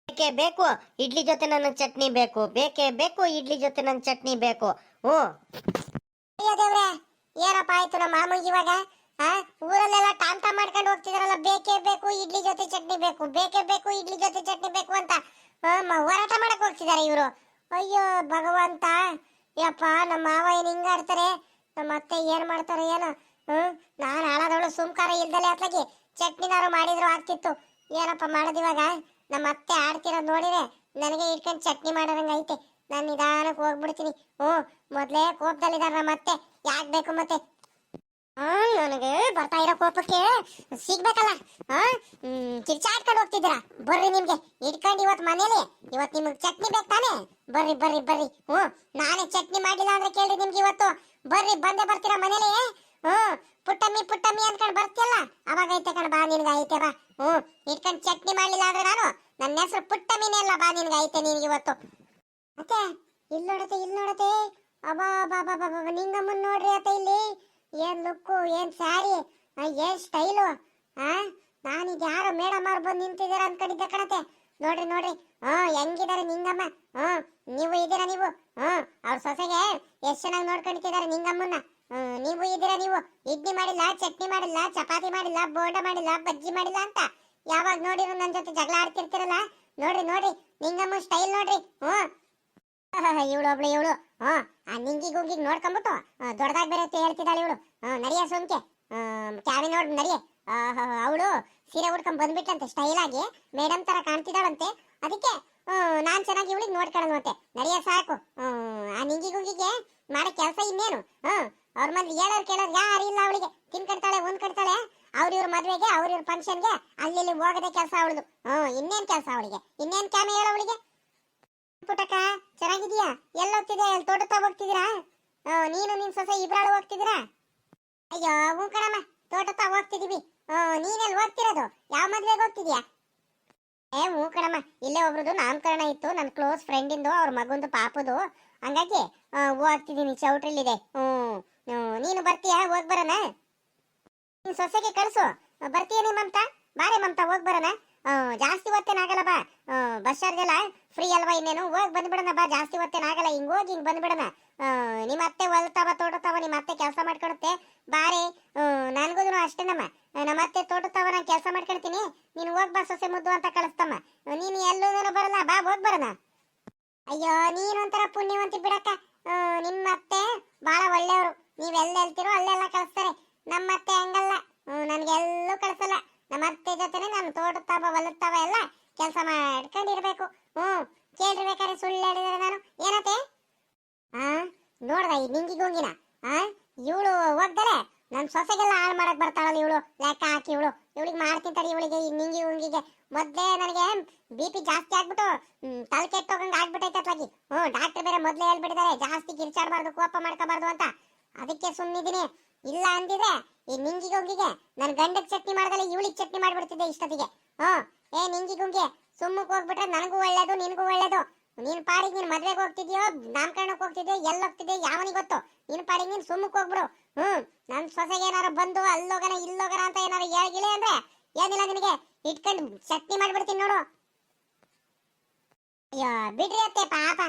ಬೇಕೇ ಬೇಕು ಇಡ್ಲಿ ಜೊತೆ ನನಗೆ ಚಟ್ನಿ ಬೇಕು, ಬೇಕೇ ಬೇಕು ಇಡ್ಲಿ ಜೊತೆ ನನಗೆ ಚಟ್ನಿ ಬೇಕು. ಅಯ್ಯೋ ದೇವ್ರೆ, ಏನಪ್ಪ ಆಯ್ತು ನಮ್ಮ ಮಾಮೂಗೆ ಇವಾಗ? ಊರಲ್ಲೆಲ್ಲ ಟಾಮ್ ಮಾಡ್ಕೊಂಡು ಹೋಗ್ತಿದಾರಲ್ಲ, ಬೇಕೇ ಬೇಕು ಇಡ್ಲಿ ಜೊತೆ ಚಟ್ನಿ ಬೇಕು, ಬೇಕೇ ಬೇಕು ಇಡ್ಲಿ ಜೊತೆ ಚಟ್ನಿ ಬೇಕು ಅಂತ ಹೋರಾಟ ಮಾಡಕ್ ಹೋಗ್ತಿದಾರೆ ಇವರು. ಅಯ್ಯೋ ಭಗವಂತ, ಯಪ್ಪ ನಮ್ಮ ಮಾವ ಏನ್ ಹಿಂಗಾಡ್ತಾರೆ, ನಮ್ಮ ಅತ್ತೆ ಏನ್ ಮಾಡ್ತಾರೆ ಏನೋ. ನಾನು ಹಾಳಾದವಳು ಸುಮ್ಕಾರ ಇಲ್ದಲೆ ಅತ್ಲಾಗಿ ಚಟ್ನಿನಾರು ಮಾಡಿದ್ರು ಆಗ್ತಿತ್ತು. ಏನಪ್ಪ ಮಾಡೋದಿವಾಗ? ನಮ್ಮ ಅತ್ತೆ ಆಡ್ತಿರೋದು ನೋಡಿದ್ರೆ ನನಗೆ ಇಟ್ಕೊಂಡು ಚಟ್ನಿ ಮಾಡೋದಂಗ ಐತೆ. ನಾನು ನಿಧಾನಕ್ಕೆ ಹೋಗ್ಬಿಡ್ತೀನಿ. ಮೊದ್ಲೇ ಕೋಪದಲ್ಲಿದ್ದಾರೆ ನಮ್ಮ ಅತ್ತೆ, ಯಾಕೆ ಬೇಕು ಮತ್ತೆ? ನನಗೆ ಬರ್ತಾ ಇರೋ ಕೋಪಕ್ಕೆ ಸಿಗ್ಬೇಕಲ್ಲ. ಕಿರ್ಚಾಡ್ಕೊಂಡು ಹೋಗ್ತಿದ್ದೀರಾ? ಬರ್ರಿ, ನಿಮ್ಗೆ ಇಟ್ಕೊಂಡು ಇವತ್ತು ಮನೇಲಿ ಇವತ್ತು ನಿಮ್ಗೆ ಚಟ್ನಿ ಬೇಕು ತಾನೆ? ಬರ್ರಿ. ನಾನೇ ಚಟ್ನಿ ಮಾಡಿಲ್ಲ ಅಂದ್ರೆ ಕೇಳ್ರಿ ನಿಮ್ಗೆ ಇವತ್ತು. ಬರ್ರಿ, ಬಂದೇ ಬರ್ತೀರಾ ಮನೇಲಿ. ಪುಟ್ಟಮ್ಮಿ ಅನ್ಕೊಂಡು ಬರ್ತಿಯಲ್ಲ, ಅವಾಗ ಐತೆ ಕಣ, ಬಾ ನಿನ್ಗೆ ಐತೆ ಬಾ. ಇಟ್ಕೊಂಡು ಚಟ್ನಿ ಮಾಡ್ಲಿಲ್ಲ ಅಂದ್ರೆ ನಾನು ನನ್ನ ಹೆಸರು ಪುಟ್ಟಮ್ಮಿನೇ ಅಲ್ಲ, ಬಾ ನಿನ್ಗೆ ಐತೆ ನಿನ್ಗೆ ಇವತ್ತು. ಅತ್ತೆ ಇಲ್ಲಿ ನೋಡತ್ತೆ ಅಬಾ ನಿಂಗಮ್ಮನ್ ನೋಡ್ರಿ ಅತ್ತೆ. ಇಲ್ಲಿ ಏನ್ ಲುಕ್ಕು, ಏನ್ ಸ್ಯಾರಿ, ಏನ್ ಸ್ಟೈಲು. ನಾನೀಗ ಯಾರೋ ಮೇಡಮ್ ಅವ್ರು ಬಂದು ನಿಂತಿದಾರ ಅನ್ಕೊಂಡಿದ್ದೆ ಕಣತೆ. ನೋಡ್ರಿ ಹೆಂಗಿದಾರೆ ನಿಂಗಮ್ಮ. ನೀವು ಇದ್ದೀರಾ ನೀವು? ಅವ್ರ ಸೊಸೆಗೆ ಎಷ್ಟ್ ಚೆನ್ನಾಗಿ ನೋಡ್ಕೊಂಡಿದ್ದಾರೆ ನಿಂಗಮ್ಮನ್ನ. ನೀವು ಇದ್ದೀರಾ ನೀವು? ಇಡ್ಲಿ ಮಾಡಿಲ್ಲ, ಚಟ್ನಿ ಮಾಡಿಲ್ಲ, ಚಪಾತಿ ಮಾಡಿಲ್ಲ, ಬೋಂಡ ಮಾಡಿಲ್ಲ, ಬಜ್ಜಿ ಮಾಡಿಲ್ಲ ಅಂತ ಯಾವಾಗ ನೋಡಿದ್ರು ನನ್ನ ಜೊತೆ ಜಗಳ ಆಡ್ತಿರ್ತಿರಲ್ಲ. ನೋಡ್ರಿ ನಿಂಗಮ್ಮ ಸ್ಟೈಲ್ ನೋಡ್ರಿ. ಇವಳು ಆ ನಿಂಗಿ ಗುಂಗಿಗ್ ನೋಡ್ಕೊಂಡ್ಬಿಟ್ಟು ದೊಡ್ಡದಾಗ್ ಬೇರೆ ಹೇಳ್ತಿದ್ದಾಳೆ ಇವಳು. ನಡಿಯ ಸುಮ್ಕೆ ಕ್ಯಾವಿ ನೋಡ್ ನಡಿಯೆ. ಅವಳು ಸೀರೆ ಉಡ್ಕೊಂಡ್ ಬಂದ್ಬಿಟ್ಟಂತೆ, ಸ್ಟೈಲ್ ಆಗಿ ಮೇಡಮ್ ತರ ಕಾಣ್ತಿದ್ದಾಳಂತೆ. ಅದಕ್ಕೆ ನಾನ್ ಚೆನ್ನಾಗಿ ಇವಳಿಗೆ ನೋಡ್ಕೊಳ್ಳೋಣಂತೆ. ನಡಿಯ ಸಾಕು. ಆ ನಿಂಗಿ ಗುಂಗಿಗೆ ಮಾಡೋ ಕೆಲಸ ಇನ್ನೇನು? ಅವ್ರ ಮಂದಿ ಹೇಳೋರು ಕೇಳೋರು ಯಾರು ಇಲ್ಲ ಅವಳಿಗೆ. ತಿನ್ಕಡ್ತಾಳೆ, ಉಂದ್ಕಡ್ತಾಳೆ. ಅವ್ರಿವ್ರ ಮದ್ವೆಗೆ, ಅವ್ರಿವ್ರ ಫಂಕ್ಷನ್ಗೆ ಅಲ್ಲಿ ಹೋಗದೆ ಕೆಲಸ ಅವಳದು. ಇನ್ನೇನ್ ಕೆಲಸ ಅವಳಿಗೆ? ಇನ್ನೇನ್ ಕ್ಯಾಮೆ ಹೇಳ ಅವಳಿಗೆ? ಪುಟ್ಟಕ್ಕ ಚೆನ್ನಾಗಿದೀಯಾ? ಎಲ್ಲ ಹೋಗ್ತಿದ್ಯಾ? ಎಲ್ಲಿ ತೋಟ ಹೋಗ್ತಿದ್ದೀರಾ? ನೀನು ನಿನ್ ಸೊಸೆ ಇಬ್ರಾಳು ಹೋಗ್ತಿದ್ದೀರಾ? ಅಯ್ಯೋ ಹೂ ಕಣಮ್ಮ, ತೋಟ ಹೋಗ್ತಿದೀವಿ. ನೀನೆಲ್ಲಿ ಹೋಗ್ತಿರೋದು? ಯಾವ ಮದ್ವೆಗೆ ಹೋಗ್ತಿದ್ಯಾ? ಹೂ ಕಣಮ್ಮ, ಇಲ್ಲೇ ಒಬ್ರದು ನಾಮಕರಣ ಇತ್ತು, ನನ್ನ ಕ್ಲೋಸ್ ಫ್ರೆಂಡಿಂದು, ಅವ್ರ ಮಗುಂದು ಪಾಪದು. ಹಂಗಾಗಿ ಹೋಗ್ತಿದ್ದೀನಿ, ಚೌಟ್ರಿಲಿದೆ. ನೀನು ಬರ್ತೀಯಾ? ಹೋಗ್ ಬರೋಣ. ನಿನ್ ಸೊಸೆಗೆ ಕಳ್ಸು. ಬರ್ತೀಯ ನೀ ಮಮತಾ? ಬಾರೆ ಮಮತಾ, ಹೋಗ್ ಬರೋಣ. ಜಾಸ್ತಿ ಹೊತ್ತೇನಾಗಲ್ಲ ಬಾ. ಬಸ್ ಚಾರ್ಜ್ ಎಲ್ಲ ಫ್ರೀ ಅಲ್ವಾ, ಇನ್ನೇನು ಹೋಗಿ ಬಂದ್ಬಿಡೋಣ ಬಾ. ಜಾಸ್ತಿ ಹೊತ್ತೇನಾಗಲ್ಲ, ಹಿಂಗ್ ಹೋಗಿ ಹಿಂಗ್ ಬಂದ್ಬಿಡೋಣ. ನಿಮ್ಮ ಅತ್ತೆ ಹೊಲ್ತಾವ ತೋಟತಾವ, ನಿಮ್ಮ ಅತ್ತೆ ಕೆಲಸ ಮಾಡ್ಕೊಡುತ್ತೆ ಬಾರೆ. ನನ್ಗೂ ಅಷ್ಟೇನಮ್ಮ, ನಮ್ಮ ಅತ್ತೆ ತೋಟತಾವ, ನಾನು ಕೆಲಸ ಮಾಡ್ಕೊಳ್ತೀನಿ. ನೀನು ಹೋಗ್ ಬಾ ಸೊಸೆ ಮುದ್ದು ಅಂತ ಕಳಿಸ್ತಮ್ಮ. ನೀನು ಎಲ್ಲೂ ಬರಲ್ಲ ಬಾ, ಹೋಗ್ ಬರೋಣ. ಅಯ್ಯೋ ನೀನೊಂಥರ ಪುಣ್ಯವಂತಿ ಬಿಡಕ್ಕ. ನಿಮ್ಮ ಅತ್ತೆ ಬಹಳ ಒಳ್ಳೆಯವರು. ನೀವೆಲ್ಲ ಹೇಳ್ತಿರೋ ಅಲ್ಲೆಲ್ಲ ಕಳಿಸ್ತಾರೆ. ನಮ್ಮ ಅತ್ತೆ ಹಂಗಲ್ಲ, ನನ್ಗೆಲ್ಲೂ ಕಳಿಸಲ್ಲ. ನಮ್ಮ ಅತ್ತೆ ಜೊತೆನೆ ನಾನು ತೋಟತಾವ ಹೊಲತಾವ ಎಲ್ಲ ಕೆಲಸ ಮಾಡ್ಕೊಂಡಿರ್ಬೇಕು. ಕೇಳ್ರಿ ಬೇಕಾದ್ರೆ ಸುಳ್ಳು ಹೇಳಿದ್ರೆ ನಾನು ಏನತ್ತೆ? ನೋಡ್ದ ಈ ನಿಂಗಿ ಗುಂಗಿನ, ಇವಳು ಹೋಗ್ದರೆ ನನ್ ಸೊಸೆಗೆಲ್ಲ ಹಾಳು ಮಾಡಕ್ ಬರ್ತಾಳಲ್ಲ ಇವಳು. ಲೆಕ್ಕ ಹಾಕಿ ಇವಳಿಗೆ ಮಾಡ್ತೀನಿ ತಡಿ. ಇವಳಿಗೆ ಈ ನಿಂಗಿ ಗುಂಗಿಗೆ ಮೊದ್ಲೇ ನನಗೆ BP ಜಾಸ್ತಿ ಆಗ್ಬಿಟ್ಟು ತಲೆ ಕೆಟ್ಟೋಗಂಗ್ ಆಗ್ಬಿಟ್ಟೈತೆ ಅತ್ಲಾಗಿ. ಡಾಕ್ಟರ್ ಬೇರೆ ಮೊದ್ಲೇ ಹೇಳ್ಬಿಟ್ಟಿದ್ದಾರೆ ಜಾಸ್ತಿ ಕಿರ್ಚಾಡಬಾರ್ದು, ಕೋಪ ಮಾಡ್ಕೋಬಾರ್ದು ಅಂತ. ಅದಕ್ಕೆ ಸುಮ್ಮನಿದ್ದೀನಿ. ಇಲ್ಲ ಅಂದಿದ್ರೆ ಈ ನಿಂಗಿ ಗುಂಗಿಗೆ ನನ್ ಗಂಡಕ್ ಚಟ್ನಿ ಮಾಡ್ದಲ್ಲ ಇವಳಿಗೆ ಚಟ್ನಿ ಮಾಡ್ಬಿಡ್ತಿದ್ದೆ ಇಷ್ಟೊತ್ತಿಗೆ. ಏ ನಿಂಗಿ ಗುಂಗಿ, ಸುಮ್ಮಕ್ ಹೋಗ್ಬಿಟ್ರೆ ನನಗೂ ಒಳ್ಳೇದು ನಿನ್ಗೂ ಒಳ್ಳೇದು. ನೀನ್ ಪಾಡಿಗೆ ನೀನ್ ಮದ್ವೆಗೆ ಹೋಗ್ತಿದ್ಯೋ, ನಾಮಕರಣಕ್ಕೆ ಹೋಗ್ತಿದ್ಯೋ, ಎಲ್ಲಿ ಹೋಗ್ತಿದ್ಯೋ ಯಾವನಿಗೆ ಗೊತ್ತು. ನಿನ್ ಪಾಡಿಗೆ ನೀನ್ ಸುಮ್ಮಕ್ ಹೋಗ್ಬಿಡು. ನನ್ ಸೊಸೆಗೆ ಏನಾರು ಬಂದು ಅಲ್ಲೋಗನ ಇಲ್ಲೋಗನ ಅಂತ ಏನಾರು ಹೇಳಿಗಿಳೆ ಅಂದ್ರೆ ಏನಿಲ್ಲ, ನಿನಗೆ ಇಟ್ಕೊಂಡು ಚಟ್ನಿ ಮಾಡ್ಬಿಡ್ತೀನಿ ನೋಡು. ಅಯ್ಯೋ ಬಿಡ್ರಿ ಅತ್ತೆ ಪಾಪ.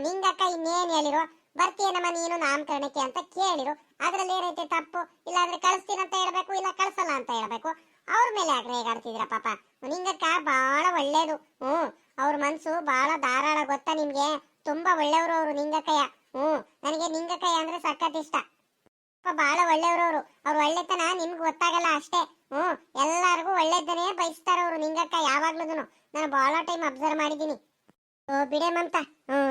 ನಿಂಗಕ್ಕ ಇನ್ನೇನ್ ಹೇಳಿರು, ಬರ್ತೀಯನಮ್ಮ ನೀನು ನಾಮಕರಣಕ್ಕೆ ಅಂತ ಕೇಳಿರು. ಅದ್ರಲ್ಲಿ ಏನೈತೆ ತಪ್ಪು? ಇಲ್ಲಾಂದ್ರೆ ಕಳಿಸ್ತೀನಿ ಅಂತ ಹೇಳ್ಬೇಕು, ಇಲ್ಲ ಕಳ್ಸಲ್ಲ ಅಂತ ಹೇಳ್ಬೇಕು. ಅವ್ರ ಮೇಲೆ ಯಾಕ್ರೆ ಹೇಗಾಡ್ತಿದ್ರ ಪಾಪ. ನಿಂಗಕ್ಕ ಬಹಳ ಒಳ್ಳೇದು. ಅವ್ರ ಮನ್ಸು ಬಹಳ ಧಾರಾಳ ಗೊತ್ತಾ ನಿಮ್ಗೆ. ತುಂಬಾ ಒಳ್ಳೆಯವರು ಅವರು ನಿಂಗಕ್ಕಯ್ಯ. ನನಗೆ ನಿಂಗಕ್ಕಯ್ಯ ಅಂದ್ರೆ ಸಖತ್ ಇಷ್ಟ. ಬಹಳ ಒಳ್ಳೆಯವರು ಅವರು. ಅವ್ರ ಒಳ್ಳೆತನ ನಿಮ್ಗೆ ಗೊತ್ತಾಗಲ್ಲ ಅಷ್ಟೇ. ಎಲ್ಲಾರ್ಗು ಒಳ್ಳೇದನ್ನೇ ಬಯಸ್ತಾರ ಅವರು ನಿಂಗಕ್ಕ ಯಾವಾಗ್ಲೂ. ನಾನು ಬಹಳ ಟೈಮ್ ಅಬ್ಸರ್ವ್ ಮಾಡಿದೀನಿ. ಬಿಡೆ ಮಮತಾ,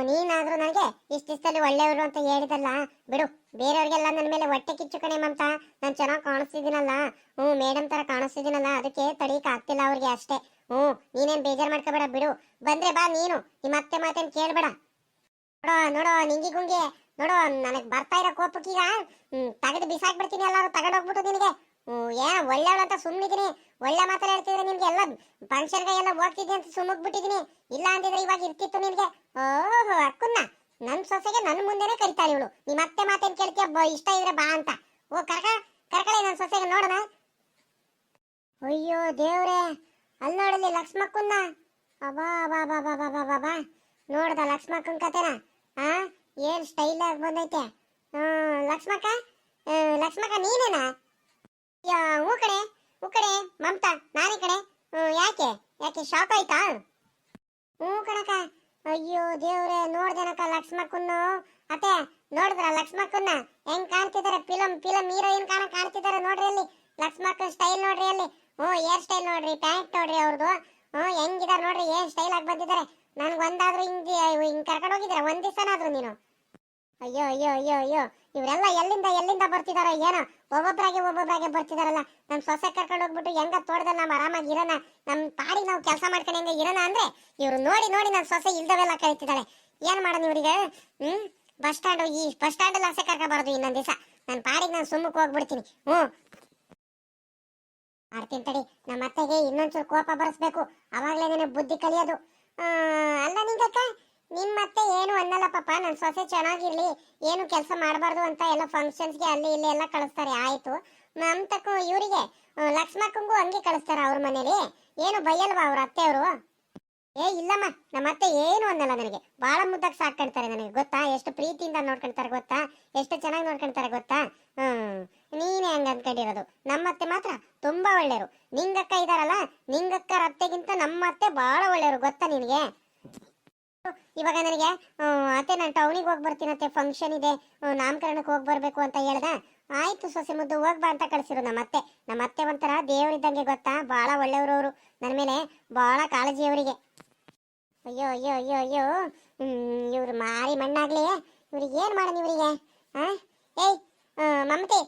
ನೀನಾದ್ರೂ ನನಗೆ ಇಷ್ಟಿಷ್ಟಲ್ಲಿ ಒಳ್ಳೆಯವರು ಅಂತ ಹೇಳಿದಲ್ಲ ಬಿಡು. ಬೇರೆಯವ್ರಿಗೆಲ್ಲ ನನ್ನ ಮೇಲೆ ಹೊಟ್ಟೆ ಕಿಚ್ಚು ಕಣೆ ಮಮತಾ. ನಾನು ಚೆನ್ನಾಗಿ ಕಾಣಿಸ್ತಿದ್ದೀನಲ್ಲ, ಮೇಡಮ್ ತರ ಕಾಣಿಸ್ತಿದ್ದೀನಲ್ಲ, ಅದಕ್ಕೆ ತಡೀಕ್ ಆಗ್ತಿಲ್ಲ ಅವ್ರಿಗೆ ಅಷ್ಟೇ. ನೀನೇನ್ ಬೇಜಾರ್ ಮಾಡ್ಕೋಬೇಡ ಬಿಡು. ಬಂದ್ರೆ ಬಾ ನೀನು, ನಿಮ್ಮ ಅತ್ತೆ ಮಾತೇನ್ ಕೇಳ್ಬೇಡ. ನೋಡೋ ನಿಂಗಿ ಗುಂಗಿ, ನೋಡು ನನಗ್ ಬರ್ತಾ ಇರೋ ಕೋಪಕ್ಕೀಗ ತೆಗೆದು ಬಿಸಾಕ್ಬಿಡ್ತೀನಿ. ಎಲ್ಲಾರು ತಗೊಂಡೋಗ್ಬಿಟ್ಟು ನಿನಗೆ ಒಳ್ಳೆಯವಳು ಅಂತ ಸುಮ್ಮನಿದ್ದೀನಿ. ಒಳ್ಳೆ ಮಾತಲ್ಲ ಹೇಳ್ತಿದ್ರೆ ನಿಮ್ಗೆ ಎಲ್ಲ ಫಂಕ್ಷನ್ಗೆ ಎಲ್ಲ ಹೋಗ್ತಿದ್ದೆ ಅಂತ ಸುಮ್ಮಕ್ ಬಿಟ್ಟಿದೀನಿ. ಇಲ್ಲ ಅಂತಿದ್ರೆ ಇವಾಗ ಇರ್ತಿತ್ತು ನಿನ್ಗೆ. ಓಹೋ ಅಕ್ಕನ್ನ ನನ್ ಸೊಸೆಗೆ ನನ್ ಮುಂದೆನೆ ಕರಿತಾಳೆ ಇವಳು. ನಿಮ್ಮ ಅತ್ತೆ ಮಾತೇನ್ ಕೇಳ್ತೀಯ, ಇಷ್ಟ ಇದ್ರೆ ಬಾ ಅಂತ. ಕರ್ಕಳೆ ನನ್ ಸೊಸೆಗೆ ನೋಡೋಣ. ಅಯ್ಯೋ ದೇವ್ರೆ, ಅಲ್ಲಿ ನೋಡಲಿ ಲಕ್ಷ್ಮಕ್ಕನ್ನ. ಅಬಾ ಬಾ ಬಾ ಬಾ ಬಾ ಬಾ ಬಾ, ನೋಡ್ದ ಲಕ್ಷ್ಮಕ್ಕನ್ ಕತೆನ? ಏನ್ ಸ್ಟೈಲ್ ಆಗಿ ಬಂದೈತೆ. ಲಕ್ಷ್ಮಕ್ಕ ನೀನೇನಾ? ಹೂ ಕಡೆ ಮಮತಾ, ನಾನೇ ಕಡೆ. ಯಾಕೆ ಶಾಕ್ ಆಯ್ತಾ? ಕಣಕ. ಅಯ್ಯೋ ದೇವ್ರೆ, ನೋಡ್ದೇನಕ್ಕ ಲಕ್ಷ್ಮಕ್ಕನ್ನು. ಅತ್ತೆ ನೋಡಿದ್ರ ಲಕ್ಷ್ಮಕ್ಕನ್ನ ಹೆಂಗ್ ಕಾಣ್ತಿದಾರೆ? ಫಿಲಂ ಹೀರೋಯಿನ್ ಕಾಣ್ತಿದಾರೆ ನೋಡ್ರಿ ಅಲ್ಲಿ. ಲಕ್ಷ್ಮಕ್ಕನ್ ಸ್ಟೈಲ್ ನೋಡ್ರಿ ಅಲ್ಲಿ. ಹೇರ್ ಸ್ಟೈಲ್ ನೋಡ್ರಿ, ಪ್ಯಾಂಟ್ ನೋಡ್ರಿ ಅವ್ರದ್ದು. ಹೆಂಗಿದಾರೆ ನೋಡ್ರಿ, ಏನ್ ಸ್ಟೈಲ್ ಆಗಿ ಬಂದಿದ್ದಾರೆ. ನನ್ಗೆ ಒಂದಾದ್ರೂ ಹಿಂಗ್ ಕರ್ಕೊಂಡು ಹೋಗಿದ್ರೆ ಒಂದ್ ದಿವಸನಾದ್ರು ನೀನು. ಅಯ್ಯೋ ಅಯ್ಯೋ ಅಯ್ಯೋ ಅಯ್ಯೋ, ಇವರೆಲ್ಲ ಎಲ್ಲಿಂದ ಬರ್ತಿದಾರೋ ಏನೋ. ಒಬ್ಬೊಬ್ರಾಗೆ ಬರ್ತಿದಾರಲ್ಲ. ನಮ್ ಸೊಸೆ ಕರ್ಕೊಂಡು ಹೋಗ್ಬಿಟ್ಟು ಹೆಂಗ ತೋಟದಲ್ಲಿ ನಾವು ಆರಾಮಾಗಿ ಇರೋಣ, ನಮ್ ಪಾಡಿಗೆ ನಾವು ಕೆಲಸ ಮಾಡ್ಕೊಂಡು ಹೆಂಗ ಇರೋಣ ಅಂದ್ರೆ ಇವ್ರು ನೋಡಿ ನನ್ ಸೊಸೆ ಇಲ್ದವೆಲ್ಲ ಕಳಿತಿದ್ದಾಳೆ. ಏನ್ ಮಾಡೋಣ ಇವ್ರಿಗೆ? ಬಸ್ ಸ್ಟ್ಯಾಂಡ್ ಅಲ್ಲಿ ಆಸೆ ಕರ್ಕೋಬಾರ್ದು ಇನ್ನೊಂದ್ ದಿವಸ. ನನ್ ಪಾಡಿಗೆ ನಾನು ಸುಮ್ಮಕ್ ಹೋಗ್ಬಿಡ್ತೀನಿ. ಮಾಡ್ತೀನಿ ತಡಿ. ನಮ್ಮ ಅತ್ತೆಗೆ ಇನ್ನೊಂಚೂರು ಕೋಪ ಬರಿಸ್ಬೇಕು, ಅವಾಗ್ಲೇ ನನಗೆ ಬುದ್ಧಿ ಕಲಿಯೋದು. ಅಲ್ಲ ನಿಂಗಕ್ಕ, ನಿಮ್ ಮತ್ತೆ ಏನು ಅನ್ನಲ್ಲ ಪಾಪ. ನನ್ ಸೊಸೆ ಚೆನ್ನಾಗಿರ್ಲಿ, ಏನು ಕೆಲಸ ಮಾಡಬಾರ್ದು ಅಂತ ಎಲ್ಲ ಫಂಕ್ಷನ್ಸ್ಗೆ ಅಲ್ಲಿ ಇಲ್ಲಿ ಎಲ್ಲ ಕಳಿಸ್ತಾರೆ. ಆಯ್ತು, ಮಮತಕ್ಕೂ ಇವರಿಗೆ ಲಕ್ಷ್ಮಕ್ಕಂಗೂ ಹಂಗೆ ಕಳಿಸ್ತಾರ ಅವ್ರ ಮನೇಲಿ. ಏನು ಬೈಯಲ್ವಾ ಅವ್ರ ಅತ್ತೆಯವರು? ಇಲ್ಲಮ್ಮ, ನಮ್ಮ ಅತ್ತೆ ಏನು ಅನ್ನಲ್ಲ. ನನಗೆ ಬಹಳ ಮುದ್ದಾಗಿ ಸಾಕ್ಕೊಳ್ತಾರೆ. ನನಗೆ ಗೊತ್ತಾ, ಎಷ್ಟು ಪ್ರೀತಿಯಿಂದ ನೋಡ್ಕೊಳ್ತಾರೆ ಗೊತ್ತಾ, ಎಷ್ಟು ಚೆನ್ನಾಗಿ ನೋಡ್ಕೊಳ್ತಾರೆ ಗೊತ್ತಾ. ನೀನೇ ಹಂಗ ಅಂದ್ಕೊಂಡಿರೋದು. ನಮ್ಮತ್ತೆ ಮಾತ್ರ ತುಂಬಾ ಒಳ್ಳೆಯರು. ನಿಂಗಕ್ಕ ಇದಾರಲ್ಲ, ನಿಂಗಕ್ಕರ ಅತ್ತೆಗಿಂತ ನಮ್ಮ ಅತ್ತೆ ಬಹಳ ಒಳ್ಳೆಯವರು ಗೊತ್ತಾ ನಿನಗೆ. ಇವಾಗ ನನಗೆ ಅತ್ತೆ ನಾನು ಟೌನಿಗೆ ಹೋಗಿ ಬರ್ತೀನತ್ತೆ, ಫಂಕ್ಷನ್ ಇದೆ, ನಾಮಕರಣಕ್ಕೆ ಹೋಗಿ ಬರ್ಬೇಕು ಅಂತ ಹೇಳ್ದ. ಆಯ್ತು ಸೊಸೆ ಮುದ್ದು ಹೋಗ್ಬಾ ಅಂತ ಕಳಿಸಿರು ನಮ್ಮ ಅತ್ತೆ ಒಂಥರ ದೇವರಿದ್ದಂಗೆ ಗೊತ್ತಾ. ಬಹಳ ಒಳ್ಳೆಯವರು ಅವರು. ನನ್ನ ಮೇಲೆ ಬಹಳ ಕಾಳಜಿ ಅವರಿಗೆ. ಅಯ್ಯೋ ಅಯ್ಯೋ ಅಯ್ಯೋ ಅಯ್ಯೋ, ಇವ್ರು ಮಾರಿ ಮಣ್ಣಾಗ್ಲಿ. ಇವ್ರಿಗೆ ಏನ್ ಮಾಡೋಣ ಇವರಿಗೆ? ಮಮತೆ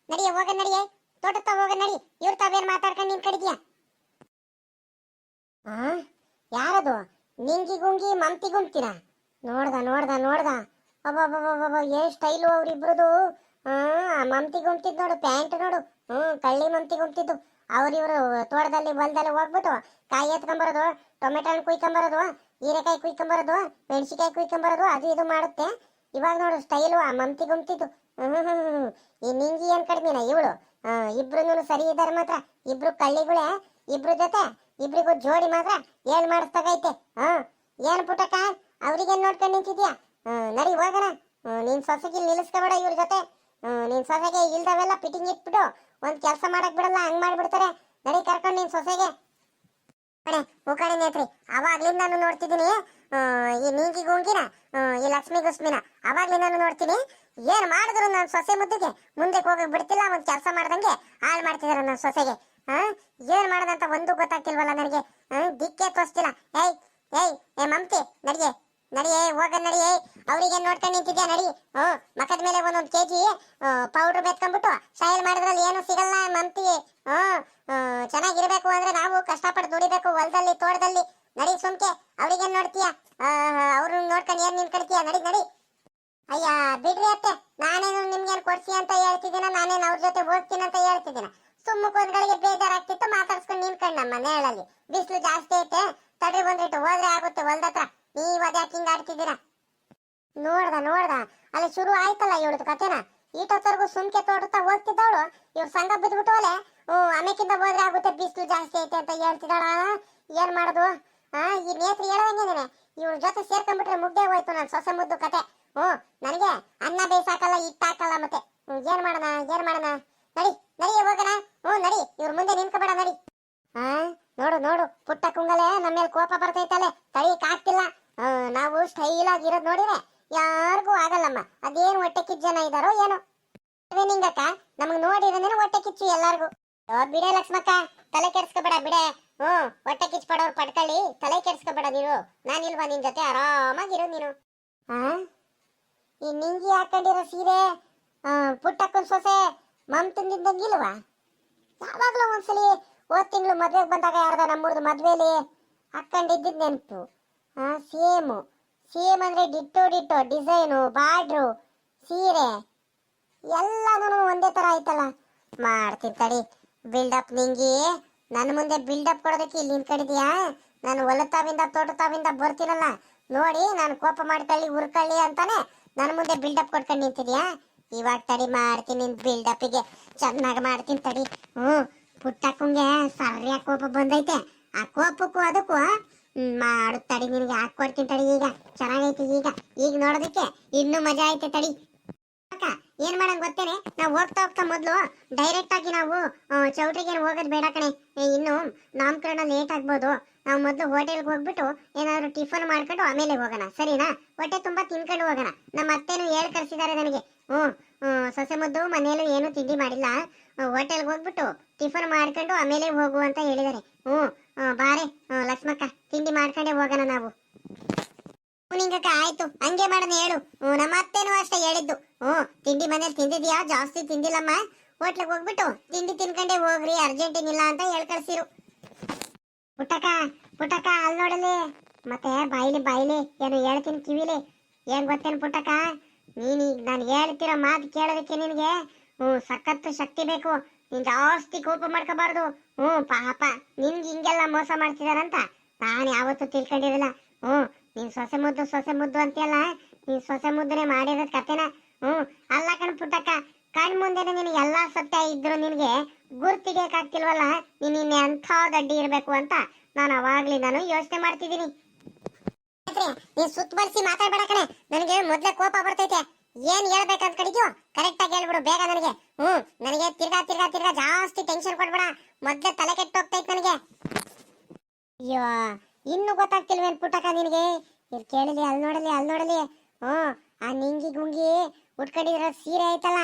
ನಡಿಯ ಹೋಗ ನಡಿಯೇ, ತೋಟತ್ತ ಹೋಗ ನಡಿ. ಇವ್ರು ತಾವೇನ್ ಮಾತಾಡ್ಕೊಂಡು ನಿನ್ ಕಡಿದ್ಯಾ? ಯಾರದು? ನಿಂಗಿ ಗುಂಗಿ ಮಮತಿ ಗುಂಬ್ತೀನ? ನೋಡ್ದ ಅಬ್ಬಬ್ಬಬ್ಬ, ಏನ್ ಸ್ಟೈಲು ಅವ್ರಿಬ್ರದು. ಮಮತಿ ಗುಂಬ್ತಿದ್ ನೋಡು, ಪ್ಯಾಂಟ್ ನೋಡು. ಕಳ್ಳಿ ಮಮತಿ ಗುಂಬ್ತಿದ್ದು. ಅವ್ರಿವ್ರು ತೋಟದಲ್ಲಿ ಹೊಲದಲ್ಲಿ ಹೋಗ್ಬಿಟ್ಟು ಕಾಯಿ ಎತ್ಕೊಂಬರೋದು, ಟೊಮೆಟೊ ಹಣ್ಣು ಕುಯ್ಕೊಂಬರೋದು, ಹೀರೆಕಾಯಿ ಕುಯ್ಕೊಂಬರೋದು, ಮೆಣಸಿಕಾಯಿ ಕುಯ್ಕೊಂಬರೋದು, ಅದು ಇದು ಮಾಡುತ್ತೆ. ಇವಾಗ ನೋಡು ಸ್ಟೈಲು ಆ ಮಮತಿ ಗುಂಬ್ತಿದ್ದು. ಈ ನಿಂಗಿ ಏನ್ ಕಡಿಮೆನ ಇವಳು? ಇಬ್ರು ಸರಿ ಇದ್ದಾರೆ ಮಾತ್ರ. ಇಬ್ರು ಕಳ್ಳಿಗಳೇ. ಇಬ್ರು ಜೊತೆ ಇಬ್ರಿಗೂ ಜೋಡಿ ಮಾತ್ರ ಏನ್ ಮಾಡಿಸ್ದಾಗೈತೆ. ಏನ್ ಪುಟ್ಟಕ್ಕ ಅವ್ರಿಗೇನ್ ನೋಡ್ಕೊಂಡು ನಿಂತಿದ್ಯಾ? ನಡಿ ಹೋಗೋಣ. ನೀನ್ ಸೊಸೆಗೆ ನಿಲ್ಲಿಸ್ಕೊಬೇಡ ಇವ್ರ ಜೊತೆ. ನೀನ್ ಸೊಸೆಗೆ ಇಲ್ದವೆಲ್ಲ ಫಿಟ್ಟಿಂಗ್ ಇಟ್ಬಿಟ್ಟು ಒಂದ್ ಕೆಲಸ ಮಾಡಕ್ ಬಿಡಲ್ಲ, ಹಂಗ್ ಮಾಡ್ಬಿಡ್ತಾರೆ. ನಡಿ ಕರ್ಕೊಂಡು ನೀನ್ ಸೊಸೆಗೆ. ಮುಖಾಣಿ ನೇತ್ರಿ, ಅವಾಗ್ಲಿಂದ ನಾನು ನೋಡ್ತಿದ್ದೀನಿ ಈ ನೀಂಗಿ ಗುಂಗಿನ ಈ ಲಕ್ಷ್ಮಿ ಗುಸ್ಮಿನ ಅವಾಗ್ಲಿಂದ ನೋಡ್ತೀನಿ. ಏನ್ ಮಾಡಿದ್ರು ನನ್ನ ಸೊಸೆ ಮುದ್ದಿಗೆ ಮುಂದೆ ಹೋಗಕ್ ಬಿಡ್ತಿಲ್ಲ. ಒಂದ್ ಕೆಲಸ ಮಾಡ್ದಂಗೆ ಹಾಳು ಮಾಡ್ತಿದಾರ ನನ್ನ ಸೊಸೆಗೆ. ಏನ್ ಮಾಡದಂತ ಒಂದು ಗೊತ್ತಾಗ್ತಿಲ್ವಲ್ಲ ನನಗೆ. ದಿಕ್ಕೇ ತೋರಿಸ್ತಿಲ್ಲ. ಏಯ್ ಏಯ್ ಏ ಮಮತಿ, ನಡಿಯೇ ನಡಿಯೇ, ಹೋಗ ನಡಿಯೇ. ಅವ್ರಿಗೆ ನೋಡ್ಕೊಂಡು ನಿಂತಿದ್ಯಾ? ನಡಿ. ಮಕದ ಮೇಲೆ ಒಂದೊಂದು ಕೆಜಿ ಪೌಡರ್ ಬೆತ್ಕೊಂಡ್ಬಿಟ್ಟು ಸ್ಟೈಲ್ ಮಾಡಿದ್ರಲ್ಲಿ ಏನು ಸಿಗಲ್ಲ ಮಮತಿ. ಚೆನ್ನಾಗಿರ್ಬೇಕು ಅಂದ್ರೆ ನಾವು ಕಷ್ಟಪಟ್ಟು ದುಡಿಬೇಕು ಹೊಲದಲ್ಲಿ ತೋಟದಲ್ಲಿ. ನಡಿ ಸುಮ್ಕೆ. ಅವ್ರಿಗೆ ನೋಡ್ತೀಯ? ಅವ್ರನ್ನ ನೋಡ್ಕೊಂಡು ಏನ್ ನಿನ್ಕಡ್ತೀಯ? ನಡಿ ನಡಿ. ಅಯ್ಯ ಬಿಡ್ರಿ ಅತ್ತೆ, ನಾನೇನು ನಿಮ್ಗೇನು ಕೊಡ್ಸಿ ಅಂತ ಹೇಳ್ತಿದ್ದೀನ? ನಾನೇನು ಅವ್ರ ಜೊತೆ ಹೋಗ್ತೀನಿ ಅಂತ ಹೇಳ್ತಿದ್ದೀನ? ಸುಮ್ಮಕ್ಕೊಂದ್ಗಳಿಗೆ ಬೇಜಾರಾಗ್ತಿತ್ತು, ಮಾತಾಡ್ಸ್ಕೊಂಡು ನಿನ್ಕಂಡ್ ನಮ್ಮ ನೇಳಲ್ಲಿ. ಬಿಸಿಲು ಜಾಸ್ತಿ ಐತೆ, ತಡ್ರಿ ಬಂದ್ಬಿಟ್ಟು ಹೋದ್ರೆ ಆಗುತ್ತೆ ಹೊಲ್ದತ್ರ. ನೀವ್ ಅದ್ಯಾಕೆ ಹಿಂಗ್ ಆಡ್ತಿದ್ದೀರಾ? ನೋಡ್ದ ಅಲ್ಲಿ ಶುರು ಆಯ್ತಲ್ಲ ಇವಳದು ಕತೆನ. ಈಟೊತ್ತರ್ಗು ಸುಮ್ಕೆ ತೋಡುತ್ತಾ ಹೋಗ್ತಿದ್ದವಳು ಇವ್ರ ಸಂಘ ಬಿದ್ಬಿಟ್ಟು ಅಲೆ ಆಮೇಕಿಂದ ಹೋದ್ರೆ ಆಗುತ್ತೆ, ಬಿಸಿಲು ಜಾಸ್ತಿ ಐತೆ ಅಂತ ಹೇಳ್ತಿದ್ದಾಳ. ಏನ್ ಮಾಡೋದು? ಈ ನೇತ್ರಿ ಹೇಳದಂಗೇನೆ ಇವ್ರ ಜೊತೆ ಸೇರ್ಕೊಂಡ್ಬಿಟ್ರೆ ಮುಗ್ದೇ ಹೋಯ್ತು ನನ್ ಸೊಸೆ ಮುದ್ದು ಕತೆ. ನನಗೆ ಅನ್ನ ಬೇಯಿಸಾಕಲ್ಲ, ಹಿಟ್ಟಾಕಲ್ಲ. ಮತ್ತೆ ಏನ್ ಮಾಡೋಣ? ನಡಿ ನಡಿ ಹೋಗೋಣ. ನಡಿ, ಇವ್ರ ಮುಂದೆ ನಿನ್ಕೋಬೇಡ. ನಡಿ. ನೋಡು ಪುಟ್ಟ ಕುಂಗಲೆ ನಮ್ಮ ಮೇಲೆ ಕೋಪ ಬರ್ತೈತಲೆ, ತಡೀಕ್ ಆಗ್ತಿಲ್ಲ. ನಾವು ಸ್ಟೈಲ್ ಆಗಿರೋದ್ ನೋಡಿದ್ರೆ ಯಾರಿಗೂ ಆಗಲ್ಲಮ್ಮ. ಅದೇನು ಹೊಟ್ಟೆ ಕಿಚ್ಚ ಜನ ಇದಾರೋ ಏನೋ. ನಿಂಗಕ್ಕ ನಮಗ್ ನೋಡಿದ್ರೆ ಹೊಟ್ಟೆ ಕಿಚ್ಚು ಎಲ್ಲಾರ್ಗು. ಬಿಡೆ ಲಕ್ಷ್ಮಕ್ಕ, ತಲೆ ಕೆಡ್ಸ್ಕೊಬೇಡ ಬಿಡೆ. ಹೊಟ್ಟೆ ಕಿಚ್ಚು ಪಡೋರು ಪಡ್ಕೊಳ್ಳಿ, ತಲೆ ಕೆಡ್ಸ್ಕೊಬೇಡ ನೀನು. ನಾನಿಲ್ವಾ ನಿನ್ ಜೊತೆ? ಆರಾಮಾಗಿರು ನೀನು. ಈ ನಿಂಗಿ ಹಾಕೊಂಡಿರೋ ಸೀರೆ ಪುಟ್ಟಕ್ಕನ್ ಸೊಸೆ ಮಮತಂದಿದ್ದಂಗಿಲ್ವಾ? ಯಾವಾಗ್ಲೂ ಒಂದ್ಸಲಿ ಹೋದ್ ತಿಂಗಳು ಮದ್ವೆಗೆ ಬಂದಾಗ ಯಾರ್ದ ನಮ್ಮೂರ್ದು ಮದ್ವೆಲಿ ಹಾಕೊಂಡಿದ್ದಿದ್ ನೆನ್ಪು. ಸೇಮ್ ಅಂದ್ರೆ ಡಿಟ್ಟೋ ಡಿಸೈನು, ಬಾರ್ಡ್ರು, ಸೀರೆ ಎಲ್ಲಾನು ಒಂದೇ ತರ ಆಯ್ತಲ್ಲ. ಮಾಡ್ತೀನಿ ತಡಿ ಬಿಲ್ಡಪ್. ನಿಂಗಿ ನನ್ನ ಮುಂದೆ ಬಿಲ್ಡಪ್ ಕೊಡೋದಕ್ಕೆ ಇಲ್ಲಿ ನಿಂತ್ಕೊಂಡಿದ್ಯಾ? ನಾನು ಹೊಲತಾವಿಂದ ತೋಟತಾವಿಂದ ಬರ್ತೀನಲ್ಲ ನೋಡಿ, ನಾನು ಕೋಪ ಮಾಡ್ಕೊಳ್ಳಿ ಉರ್ಕೊಳ್ಳಿ ಅಂತಾನೆ ನನ್ನ ಮುಂದೆ ಬಿಲ್ಡಪ್ ಕೊಟ್ಕೊಂಡು ನಿಂತಿದ್ಯಾ? ಇವಾಗ ತಡಿ ಮಾಡ್ತೀನಿ ನಿನ್ ಬಿಲ್ಡಪ್ಪಿಗೆ, ಚೆನ್ನಾಗಿ ಮಾಡ್ತೀನಿ ತಡಿ. ಪುಟ್ಟಕ್ಕಂಗೆ ಸರಿಯಾಗಿ ಕೋಪ ಬಂದೈತೆ. ಆ ಕೋಪಕ್ಕೂ ಅದಕ್ಕೂ ಮಾಡು ತಡಿ, ನಿನಗೆ ಹಾಕೊಡ್ತೀನಿ ತಡಿ. ಈಗ ಚೆನ್ನಾಗೈತಿ. ಈಗ ನೋಡೋದಕ್ಕೆ ಇನ್ನೂ ಮಜಾ ಐತೆ ತಡಿ. ಅಕ್ಕ ಏನ್ ಮಾಡಂಗ್ ಗೊತ್ತೇನೆ? ನಾವು ಹೋಗ್ತಾ ಮೊದ್ಲು ಡೈರೆಕ್ಟ್ ಆಗಿ ನಾವು ಚೌಟ್ರಿಗೆ ಹೋಗೋದ್ ಬೇಡ ಕಣೆ. ಇನ್ನು ನಾಮಕರಣ ಲೇಟ್ ಆಗ್ಬೋದು. ನಾವು ಮೊದ್ಲು ಹೋಟೆಲ್ಗೆ ಹೋಗ್ಬಿಟ್ಟು ಏನಾದ್ರು ಟಿಫನ್ ಮಾಡ್ಕೊಂಡು ಆಮೇಲೆ ಹೋಗೋಣ, ಸರಿನಾ? ಹೊಟ್ಟೆ ತುಂಬಾ ತಿನ್ಕೊಂಡು ಹೋಗೋಣ. ನಮ್ಮ ಅತ್ತೆನೂ ಹೇಳಿ ಕಳ್ಸಿದ್ದಾರೆ ನನಗೆ. ಸೊಸೆ ಮುದ್ದು ಮನೇಲಿ ಏನು ತಿಂಡಿ ಮಾಡಿಲ್ಲ, ಹೋಟೆಲ್ಗೆ ಹೋಗ್ಬಿಟ್ಟು ಟಿಫನ್ ಮಾಡ್ಕೊಂಡು ಆಮೇಲೆ ಹೋಗು ಅಂತ ಹೇಳಿದ್ದಾರೆ. ಬಾರೆ ಲಕ್ಷ್ಮಕ್ಕ, ತಿಂಡಿ ಮಾಡ್ಕೊಂಡೆ ಹೋಗೋಣ ನಾವು. ನಿಂಗಕ್ಕ ಆಯ್ತು, ಹಂಗೆ ಮಾಡೋಣ ಹೇಳು. ನಮ್ಮ ಅತ್ತೆನೂ ಅಷ್ಟೇ ಹೇಳಿದ್ದು. ತಿಂಡಿ ಮನೇಲಿ ತಿಂದಿದ್ಯಾ? ಜಾಸ್ತಿ ತಿಂದಿಲ್ಲಮ್ಮ, ಹೋಟ್ಲಿಗೆ ಹೋಗ್ಬಿಟ್ಟು ತಿಂಡಿ ತಿನ್ಕೊಂಡೆ ಹೋಗ್ರಿ, ಅರ್ಜೆಂಟ್ ಏನಿಲ್ಲ ಅಂತ ಹೇಳ್ ಕಳ್ಸಿರು. ಪುಟ್ಟಕ್ಕ ಅಲ್ಲಿ ನೋಡಲಿ, ಮತ್ತೆ ಬಾಯಿಲಿ ಏನು ಹೇಳ್ತೀನಿ ಕಿವಿಲಿ. ಏನ್ ಗೊತ್ತೇನು ಪುಟ್ಟಕ್ಕ, ನೀನೀಗ ನಾನು ಹೇಳ್ತಿರೋ ಮಾತು ಕೇಳೋದಕ್ಕೆ ನಿನಗೆ ಸಖತ್ತು ಶಕ್ತಿ ಬೇಕು. ನೀನ್ ಜಾಸ್ತಿ ಕೋಪ ಮಾಡ್ಕೋಬಾರ್ದು. ಪಾಪ ನಿನ್ಗೆ ಹಿಂಗೆಲ್ಲ ಮೋಸ ಮಾಡ್ತಿದಾರಂತ ನಾನು ಯಾವತ್ತೂ ತಿಳ್ಕೊಂಡಿರಲಿಲ್ಲ. ನೀನ್ ಸೊಸೆ ಮುದ್ದು ಅಂತೀಯಲ್ಲ, ನೀನ್ ಸೊಸೆ ಮುದ್ದನೆ ಮಾಡಿರೋದ್ ಕತೆನ. ಅಲ್ಲ ಕಣ್ ಪುಟ್ಟಕ್ಕ, ಕಣ್ ಮುಂದೆನೆ ನಿನಗೆ ಎಲ್ಲಾ ಸತ್ಯ ಇದ್ರು ನಿನಗೆ ಗುರ್ತಿಡಿಯಕ್ಕಾಗ್ತಿಲ್ವಲ್ಲ. ನೀನ್ ಎಂಥ ದಡ್ಡಿ ಇರ್ಬೇಕು ಅಂತ ನಾನು ಅವಾಗ್ಲಿಂದಾನು ಯೋಚನೆ ಮಾಡ್ತಿದ್ದೀನಿ. ನೀನ್ ಸುತ್ತ ಬಳಸಿ ಮಾತಾಡ್ಬೇಡ ಕಣೆ, ನನಗೆ ಮೊದ್ಲೇ ಕೋಪ ಬರ್ತೈತೆ. ಏನ್ ಹೇಳ್ಬೇಕಂತ ಕಡಿದ್ಯೋ ಕರೆಕ್ಟ್ ಆಗಿ ಹೇಳ್ಬಿಡು ಬೇಗ ನನಗೆ. ನನಗೆ ತಿರ್ಗಾ ಜಾಸ್ತಿ ಟೆನ್ಷನ್ ಕೊಡ್ಬೇಡ, ಮೊದ್ಲೇ ತಲೆ ಕೆಟ್ಟೋಗ್ತೈತೆ ನನಗೆ. ಅಯ್ಯೋ ಇನ್ನು ಗೊತ್ತಾಗ್ತಿಲ್ವೇನ್ ಪುಟ್ಟಕ್ಕ ನಿನಗೆ? ಇಲ್ಲಿ ಕೇಳಿಲಿ, ಅಲ್ಲಿ ನೋಡಲಿ. ಆ ನಿಂಗಿ ಗುಂಗಿ ಉಟ್ಕೊಂಡಿರೋ ಸೀರೆ ಐತಲ್ಲ,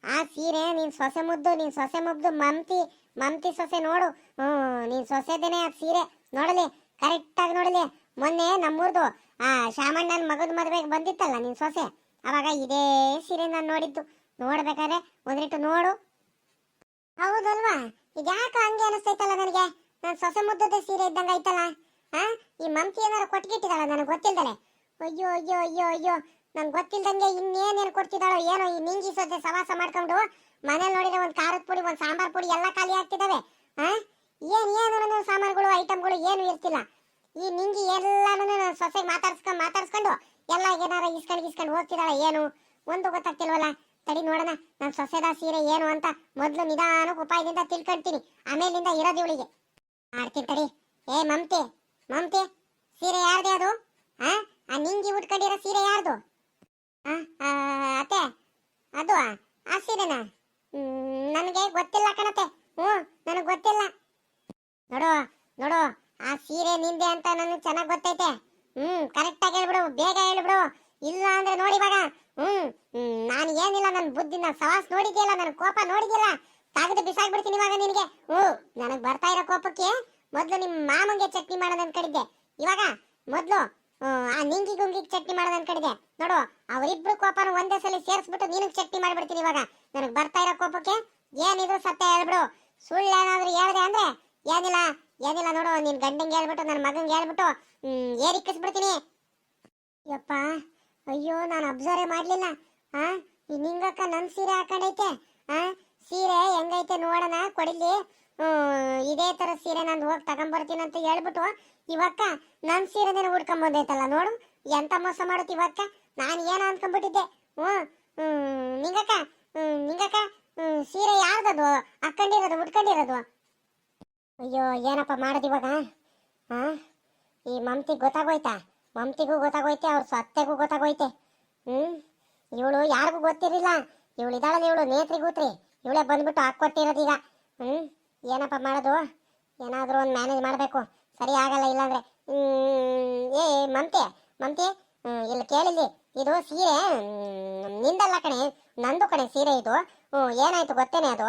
ಆ ಸೀರೆ ನೀನ್ ಸೊಸೆ ಮುದ್ದು ಮಮತಿ ಸೊಸೆ ನೋಡು. ನೀನ್ ಸೊಸೆದೇನೆ ಆ ಸೀರೆ ನೋಡಲಿ, ಕರೆಕ್ಟ್ ಆಗಿ ನೋಡಲಿ. ಮೊನ್ನೆ ನಮ್ಮೂರ್ದು ಆ ಶಾಮಣ್ಣನ ಮಗದ ಮದುವೆಗೆ ಬಂದಿತ್ತಲ್ಲ ನಿನ್ ಸೊಸೆ, ಅವಾಗ ಇದೇ ಸೀರೆ ನಾನು ನೋಡಿದ್ದು. ನೋಡ್ಬೇಕಾದ್ರೆ ಒಂದಿಟ್ಟು ನೋಡು. ಹೌದಲ್ವಾ? ಈಗ ಯಾಕೆ ಹಂಗೆ ಅನಿಸ್ತೈತಲ್ಲ ನನಗೆ? ನಾನು ಸೊಸೆ ಮುದ್ದದ ಸೀರೆ ಇದ್ದಂಗ ಐತಲ್ಲ. ಈ ಮಮತಿ ಏನಾರು ಕೊಟ್ಗಿಟ್ಟಿದಾಳ ನನಗೆ ಗೊತ್ತಿಲ್ದಲೆ? ಅಯ್ಯೋ ನಂಗೆ ಗೊತ್ತಿಲ್ದಂಗೆ ಇನ್ನೇನೇನು ಕೊಡ್ತಿದ್ದಾಳೋ ಏನೋ. ಈ ನಿಂಗಿ ಸೊಸೆ ಸವಾಸ ಮಾಡ್ಕೊಂಡು ಮನೇಲಿ ನೋಡಿದ್ರೆ ಒಂದು ಖಾರದ ಪುಡಿ, ಒಂದು ಸಾಂಬಾರ್ ಪುಡಿ ಎಲ್ಲ ಖಾಲಿ ಆಗ್ತಿದಾವೆ. ಏನು ಸಾಮಾನುಗಳು ಐಟಮ್ಗಳು ಏನು ಇರ್ತಿಲ್ಲ. ಈ ನಿಂಗಿ ಎಲ್ಲಾನು ಸೊಸೆಗೆ ಮಾತಾಡ್ಸ್ಕೊಂಡು ಎಲ್ಲ ಏನಾರ ಇಸ್ಕೊಂಡು ಹೋಗ್ತಿದ್ದಾಳೆ. ಏನು ಒಂದು ಗೊತ್ತಾಗ್ತಿಲ್ವಲ್ಲ. ತಡಿ ನೋಡೋಣ ನನ್ನ ಸೊಸೆದ ಸೀರೆ ಏನು ಅಂತ ಮೊದ್ಲು ನಿಧಾನ ಉಪಾಯದಿಂದ ತಿಳ್ಕೊಂತೀನಿ, ಆಮೇಲಿಂದ ಇರೋದು ಇವಳಿಗೆ ಮಾಡ್ತೀನಿ ತಡಿ. ಏ ಮಮತೆ, ಮಮತೆ, ಸೀರೆ ಯಾರ್ದು ಅದು? ಆ ನಿಂಗಿ ಉಟ್ಕೊಂಡಿರೋ ಸೀರೆ ಯಾರ್ದು? ಆ, ಆ, ಅತ್ತೆ, ಅದು ಆ ಸೀರೆನಾ? ನನಗೆ ಗೊತ್ತಿಲ್ಲ ಕಣತೆ. ನನಗೆ ಗೊತ್ತಿಲ್ಲ. ನೋಡು ನೋಡು, ಆ ಸೀರೆ ನಿಂದೆ ಅಂತ ನನಗೆ ಚೆನ್ನಾಗಿ ಗೊತ್ತೈತೆ. ಕರೆಕ್ಟಾಗಿ ಹೇಳ್ಬಿಡು, ಬೇಗ ಹೇಳ್ಬಿಡು. ಇಲ್ಲ ಅಂದ್ರೆ ನೋಡಿ ಇವಾಗ ನಾನು ಏನಿಲ್ಲ, ನನ್ನ ಬುದ್ಧಿ, ನನ್ನ ಸವಾಸ್ ನೋಡಿದ್ಯಲ್ಲ, ನನ್ನ ಕೋಪ ನೋಡಿದ್ಯಲ್ಲ, ತೆಗೆದು ಬಿಸಾಕ್ಬಿಡ್ತೀನಿ ಇವಾಗ ನಿನಗೆ. ನನಗೆ ಬರ್ತಾ ಇರೋ ಕೋಪಕ್ಕೆ ಮೊದಲು ನಿಮ್ಮ ಮಾಮಂಗೆ ಚಟ್ನಿ ಮಾಡೋದು ಅನ್ಕೊಂಡಿದ್ದೆ. ಇವಾಗ ಮೊದಲು ಆ ನಿಂಗಿ ಗುಂಗಿಗೆ ಚಟ್ನಿ ಮಾಡೋದು ಅನ್ಕೊಂಡಿದ್ದೆ. ನೋಡು, ಅವರಿಬ್ರು ಕೋಪನ ಒಂದೇ ಸಲ ಸೇರಿಸ್ಬಿಟ್ಟು ನಿನಗೆ ಚಟ್ನಿ ಮಾಡ್ಬಿಡ್ತೀನಿ ಇವಾಗ. ನನಗೆ ಬರ್ತಾ ಇರೋ ಕೋಪಕ್ಕೆ ಏನಿದ್ರು ಸತ್ಯ ಹೇಳ್ಬಿಡು. ಸುಳ್ಳು ಏನಾದ್ರು ಹೇಳ್ದೆ ಅಂದ್ರೆ ಏನಿಲ್ಲ ಏನಿಲ್ಲ. ನೋಡು, ನಿನ್ ಗಂಡಂಗೆ ಹೇಳ್ಬಿಟ್ಟು ನನ್ನ ಮಗಂಗೆ ಹೇಳ್ಬಿಟ್ಟು ಏರಿಕ್ಕಿಸ್ಬಿಡ್ತೀನಿ. ಯಪ್ಪ, ಅಯ್ಯೋ, ನಾನು ಅಬ್ಸರ್ವ್ ಮಾಡ್ಲಿಲ್ಲ. ಈ ನಿಂಗಕ್ಕ ನನ್ನ ಸೀರೆ ಹಾಕೊಂಡೈತೆ. ಸೀರೆ ಹೆಂಗೈತೆ ನೋಡೋಣ, ಕೊಡಿಲಿ. ಇದೇ ತರ ಸೀರೆ ನಾನು ಹೋಗಿ ತಗೊಂಬರ್ತೀನಿ ಅಂತ ಹೇಳ್ಬಿಟ್ಟು ಇವಕ್ಕ ನನ್ನ ಸೀರೆನೇ ಉಡ್ಕೊಂಬಂದೈತಲ್ಲ. ನೋಡು ಎಂತ ಮೋಸ ಮಾಡುತ್ತೆ ಇವಕ್ಕ. ನಾನು ಏನೋ ಅನ್ಕೊಂಡ್ಬಿಟ್ಟಿದ್ದೆ. ನಿಂಗಕ್ಕ, ನಿಂಗಕ್ಕ, ಸೀರೆ ಯಾರ್ದದು ಹಾಕೊಂಡಿರೋದು, ಉಟ್ಕೊಂಡಿರೋದು? ಅಯ್ಯೋ, ಏನಪ್ಪ ಮಾಡೋದು ಇವಾಗ? ಈ ಮಮತಿಗೆ ಗೊತ್ತಾಗೋಯ್ತಾ? ಮಮತಿಗೂ ಗೊತ್ತಾಗೋಯ್ತೆ, ಅವ್ರ ಸತ್ತೆಗೂ ಗೊತ್ತಾಗೋಯ್ತೆ. ಇವಳು ಯಾರಿಗೂ ಗೊತ್ತಿರಲಿಲ್ಲ. ಇವಳು ಇದ್ದಾಳಲ್ಲ, ಇವಳು ನೇತ್ರಿಗೂತ್ರಿ, ಇವಳೇ ಬಂದ್ಬಿಟ್ಟು ಹಾಕ್ಕೊಟ್ಟಿರೋದೀಗ. ಏನಪ್ಪ ಮಾಡೋದು? ಏನಾದರೂ ಒಂದು ಮ್ಯಾನೇಜ್ ಮಾಡಬೇಕು. ಸರಿ ಆಗಲ್ಲ ಇಲ್ಲಾಂದ್ರೆ. ಏ ಮಮತೆ, ಮಮತೆ, ಇಲ್ಲಿ ಕೇಳಿಲ್ಲಿ, ಇದು ಸೀರೆ ನಿಂದಲ್ಲ ಕಣೆ, ನಂದು ಕಣೆ ಸೀರೆ ಇದು. ಏನಾಯ್ತು ಗೊತ್ತೇನೆ ಅದು?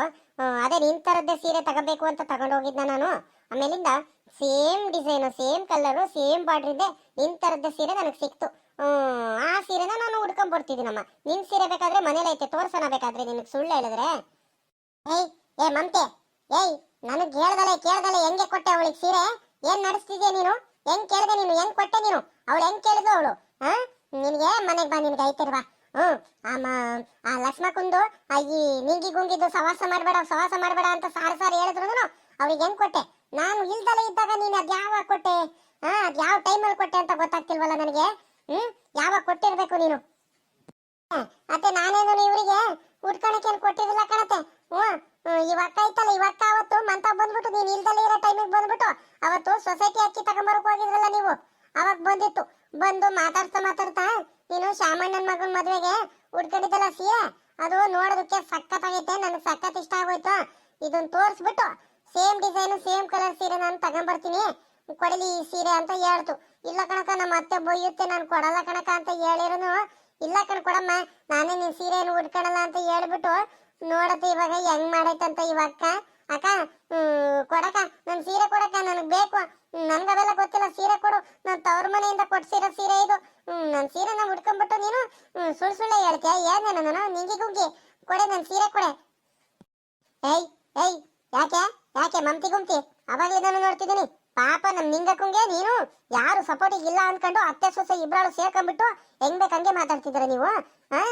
ಅದೇ ನಿನ್ ಥರದ್ದೇ ಸೀರೆ ತಗೋಬೇಕು ಅಂತ ತಗೊಂಡು ಹೋಗಿದ್ನ ನಾನು. ಆಮೇಲಿಂದ same design, same colour, same border ಇದೆ, ನಿನ್ ಥರದ್ದೇ ಸೀರೆ ನನಗೆ ಸಿಕ್ತು. ಆ ಸೀರೆನ ನಾನು ಉಡ್ಕೊಂಡ್ಬರ್ತಿದ್ದೀನಮ್ಮ. ನಿನ್ ಸೀರೆ ಬೇಕಾದ್ರೆ ಮನೇಲಿ ಐತೆ, ತೋರ್ಸೋಣ ಬೇಕಾದ್ರೆ ನಿನಗೆ ಸುಳ್ಳು ಹೇಳಿದ್ರೆ. ಏ ಮಮತೆ, ನನಗೆ ಕೇಳ್ದಲೆ ಹೆಂಗೆ ಕೊಟ್ಟೆ ಅವಳಿಗೆ ಸೀರೆ? ಏನ್ ನಡೆಸ್ತಿದ್ಯಾ ನೀನು? ಹೆಂಗ್ ಕೇಳ್ದೆ ನೀನು? ಹೆಂಗ್ ಕೊಟ್ಟೆ ನೀನು? ಅವಳು ಹೆಂಗ್ ಕೇಳಿದ್ಲು ಅವಳು? ನಿನಗೆ ಮನೆಗೆ ಬಾ, ನಿನಗೆ ಐತಿರ್ವಾ. ಆ ಲಕ್ಷ್ಮಕ್ಕಂದು ಈ ನಿಂಗಿ ಗುಂಗಿದ್ದು ಸವಾಸ ಮಾಡಬೇಡ ಅಂತ ಸಾರಿ ಹೇಳಿದ್ರು. ಅವ್ರಿಗೆ ಹೆಂಗ್ ಕೊಟ್ಟೆ? ನಾನು ಇಲ್ದಲೆ ಇದ್ದಾಗ ನೀನು ಅದ್ ಯಾವಾಗ ಕೊಟ್ಟೆ? ಅದ್ ಯಾವ ಟೈಮಲ್ಲಿ ಕೊಟ್ಟೆ ಅಂತ ಗೊತ್ತಾಗ್ತಿಲ್ವಲ್ಲ ನನಗೆ. ಯಾವಾಗ ಕೊಟ್ಟಿರ್ಬೇಕು ನೀನು? ಮತ್ತೆ ನಾನೇನು ಇವರಿಗೆ ಉಟ್ಕೊಳಕ್ಕೆ ಏನು ಕೊಟ್ಟಿರಲಿಲ್ಲ ಕಣತೆ. ಇವಕ್ಕ ಐತಲ್ಲ, ಇವಕ್ಕ ಅವತ್ತು ಮಂತ ಬಂದ್ಬಿಟ್ಟು ನೀನು ಇಲ್ದಲೆ ಇರೋ ಟೈಮಿಗೆ ಬಂದ್ಬಿಟ್ಟು ಅವತ್ತು ಸೊಸೈಟಿ ಅಕ್ಕಿ ತಗೊಂಬರಕ್ ಹೋಗಿದ್ರಲ್ಲ ನೀವು, ಅವಾಗ ಬಂದಿತ್ತು. ಬಂದು ಮಾತಾಡ್ತಾ ನೀನು ಶಾಮಣ್ಣನ ಮಗನ ಮದುವೆಗೆ ಉಟ್ಕೊಂಡಿದ್ದಲ್ಲ ಸೀರೆ, ಅದು ನೋಡೋದಕ್ಕೆ ಸಖತ್ತಾಗೈತೆ, ನನಗೆ ಸಖತ್ ಇಷ್ಟ ಆಗೋಯ್ತು. ಇದನ್ನ ತೋರಿಸ್ಬಿಟ್ಟು ಸೇಮ್ ಡಿಸೈನು, ಸೇಮ್ ಕಲರ್ ಸೀರೆ ನಾನು ತಗೊಂಬರ್ತೀನಿ, ಕೊಡಲಿ ಈ ಸೀರೆ ಅಂತ ಹೇಳ್ತು. ಇಲ್ಲ ಕಣಕ, ನಮ್ಮ ಅತ್ತೆ ಬೊಯ್ಯುತ್ತೆ, ನಾನು ಕೊಡಲ್ಲ ಕಣಕ ಅಂತ ಹೇಳಿರೋನು. ಇಲ್ಲ ಕಣ್ ಕೊಡಮ್ಮ, ನಾನೇ ನಿನ್ ಸೀರೆಯನ್ನು ಉಟ್ಕೊಳಲ್ಲ ಅಂತ ಹೇಳ್ಬಿಟ್ಟು ನೋಡತ್ತೆ ಇವಾಗ ಹೆಂಗ್ ಮಾಡೈತಂತ ಇವಕ್ಕ. ಅಕ್ಕ, ಕೊಡಕ, ನನ್ ಸೀರೆ ಕೊಡಕ, ನನಗ್ ಬೇಕು. ನನ್ಗವೆಲ್ಲ ಗೊತ್ತಿಲ್ಲ, ಸೀರೆ ಕೊಡು. ನಾನು ತವ್ರ ಮನೆಯಿಂದ ಕೊಡ್ಸಿರೋ ಸೀರೆ ಇದು. ನನ್ ಸೀರೆನ ಉಟ್ಕೊಂಡ್ಬಿಟ್ಟು ನೀನು ಸುಳ್ಳೆ ಹೇಳ್ತೀಯ? ಏನೇ ನಾನು ನಿಂಗಿ ಗುಂಗಿ ಕೊಡೆ, ನನ್ ಸೀರೆ ಕೊಡೆ. ಏಯ್ ಯಾಕೆ ಮಮತಿ ಗುಂತಿ? ಅವಾಗಲೇ ನಾನು ನೋಡ್ತಿದ್ದೀನಿ. ಪಾಪ ನಮ್ ನಿಂಗಕ್ಕಂಗೆ ನೀನು ಯಾರು ಸಪೋರ್ಟಿಗೆ ಇಲ್ಲ ಅನ್ಕೊಂಡು ಅತ್ತೆ ಸೊಸೆ ಇಬ್ರಾಳು ಸೇರ್ಕೊಂಡ್ಬಿಟ್ಟು ಹೆಂಗ್ ಬೇಕಂಗೆ ಮಾತಾಡ್ತಿದ್ರ ನೀವು.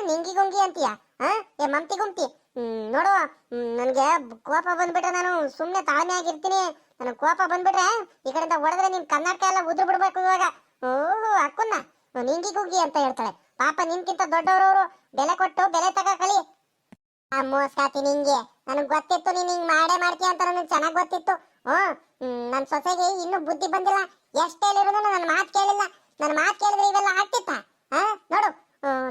ನಿಂಗಿ ಗುಂಗಿ ಅಂತೀಯ? ಏ ಮಮತಿ ಗುಂತಿ, ನೋಡು, ನನ್ಗೆ ಕೋಪ ಬಂದ್ಬಿಟ್ರೆ ನಾನು ಸುಮ್ನೆ ತಾಳ್ಮೆ ಆಗಿರ್ತೀನಿ. ನನಗೆ ಕೋಪ ಬಂದ್ಬಿಟ್ರೆ ಈ ಕಡೆಯಿಂದ ಹೊಡೆದ್ರೆ ನಿನ್ ಕರ್ನಾಟಕ ಎಲ್ಲ ಉದ್ರ ಬಿಡ್ಬೇಕು ಇವಾಗ. ಅಕ್ಕನ್ನ ನಿಂಗಿ ಗುಂಗಿ ಅಂತ ಹೇಳ್ತಾಳೆ. ಪಾಪ ನಿನ್ಕಿಂತ ದೊಡ್ಡವ್ರವ್ರು, ಬೆಲೆ ಕೊಟ್ಟು ಬೆಲೆ ತಗ ಕಳಿ. ಮೋಸ್ಕಾತಿ ನಿಂಗೆ, ನನಗ್ ಗೊತ್ತಿತ್ತು ನೀನ್ ಹಿಂಗ್ ಮಾಡೇ ಮಾಡ್ತೀಯ ಅಂತ ನನಗೆ ಚೆನ್ನಾಗ್ ಗೊತ್ತಿತ್ತು. ನನ್ ಸೊಸೆಗೆ ಇನ್ನೂ ಬುದ್ಧಿ ಬಂದಿಲ್ಲ. ಎಷ್ಟೇ ಹೇಳಿದ್ರು ನನ್ನ ಮಾತು ಕೇಳಿಲ್ಲ. ನನ್ನ ಮಾತು ಕೇಳಿದ್ರೆ ಇವೆಲ್ಲ ಆಗ್ತಿತ್ತ? ನೋಡು,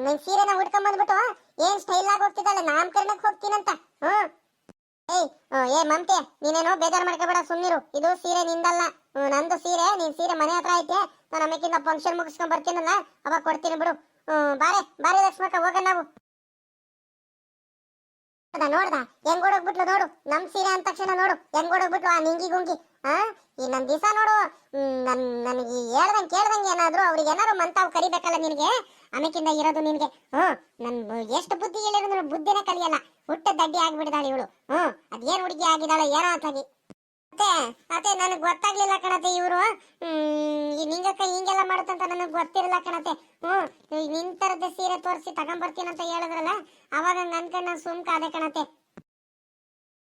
ನನ್ ಸೀರೆನ ಉಟ್ಕೊಂಡ್ ಬಂದ್ಬಿಟ್ಟು ಏನ್ ಸ್ಟೈಲ್ ಆಗಿ ಹೋಗ್ತಿದ್ದಾಳೆ, ನಾಮಕರಣಕ್ಕೆ ಹೋಗ್ತೀನಂತ. ಏ ಮಮತೆ, ನೀನೇನೋ ಬೇಜಾರು ಮಾಡ್ಕೋಬೇಡ, ಸುಮ್ನಿರು. ಇದು ಸೀರೆ ನಿಂದಲ್ಲ, ನಂದು ಸೀರೆ. ನೀನ್ ಸೀರೆ ಮನೆ ಹತ್ರ ಐತೆ, ನಾನು ಆಮೇಕಿಂದ ಫಂಕ್ಷನ್ ಮುಗಿಸ್ಕೊಂಡ್ ಬರ್ತೀನಲ್ಲ, ಅವಾಗ ಕೊಡ್ತೀನಿ ಬಿಡು. ಬಾರೆ ಲಕ್ಷ್ಮಕ್ಕ, ಹೋಗೋಣ ನಾವು. ನೋಡ್ದ ಹೆಂಗ್ ಓಡೋಗ್ಬಿಟ್ಲು ನೋಡು, ನಮ್ ಸೀರೆ ಅಂದ ತಕ್ಷಣ ನೋಡು ಹೆಂಗ್ ಓಡೋಗ್ಬಿಟ್ಲು ಆ ನಿಂಗಿ ಗುಂಗಿ. ಈ ನನ್ ದಿವಸ ನೋಡು, ನನಗೆ ಕೇಳ್ದಂಗೆ ಏನಾದ್ರು ಅವ್ರಿಗೆ ಏನಾದ್ರು ಮಂತಾವ್ ಕರಿಬೇಕಲ್ಲ ನಿನಗೆ, ಆಮೇಕಿಂದ ಇರೋದು ನಿನ್ಗೆ. ನನ್ ಎಷ್ಟು ಬುದ್ಧಿ ಹೇಳಿದ್ರು ಬುದ್ಧಿನೇ ಕಲಿಯಲ್ಲ. ಹುಟ್ಟ ದಡ್ಡಿ ಆಗ್ಬಿಡ್ದಾಳೆ ಇವಳು. ಅದೇನ್ ಹುಡುಗಿ ಆಗಿದಾಳೆ ಏನೋ ಅಂತಾಗಿ. ಅತ್ತೆ ನನಗ್ ಗೊತ್ತಾಗ್ಲಿಲ್ಲ ಕಣತೆ, ಇವ್ರು ಈ ನಿಂಗಕ್ಕ ಹಿಂಗೆಲ್ಲ ಮಾಡುತ್ತಂತ ನನಗ್ ಗೊತ್ತಿರಲ್ಲ ಕಣತೆ. ನಿನ್ ತರದ್ದೇ ಸೀರೆ ತೋರಿಸಿ ತಗೊಂಬರ್ತೀನಂತ ಹೇಳಿದ್ರಲ್ಲ, ಅವಾಗ ನನ್ಕಂಡ್ ನಾನು ಸುಮ್ಕಾದೆ ಕಣತೆ.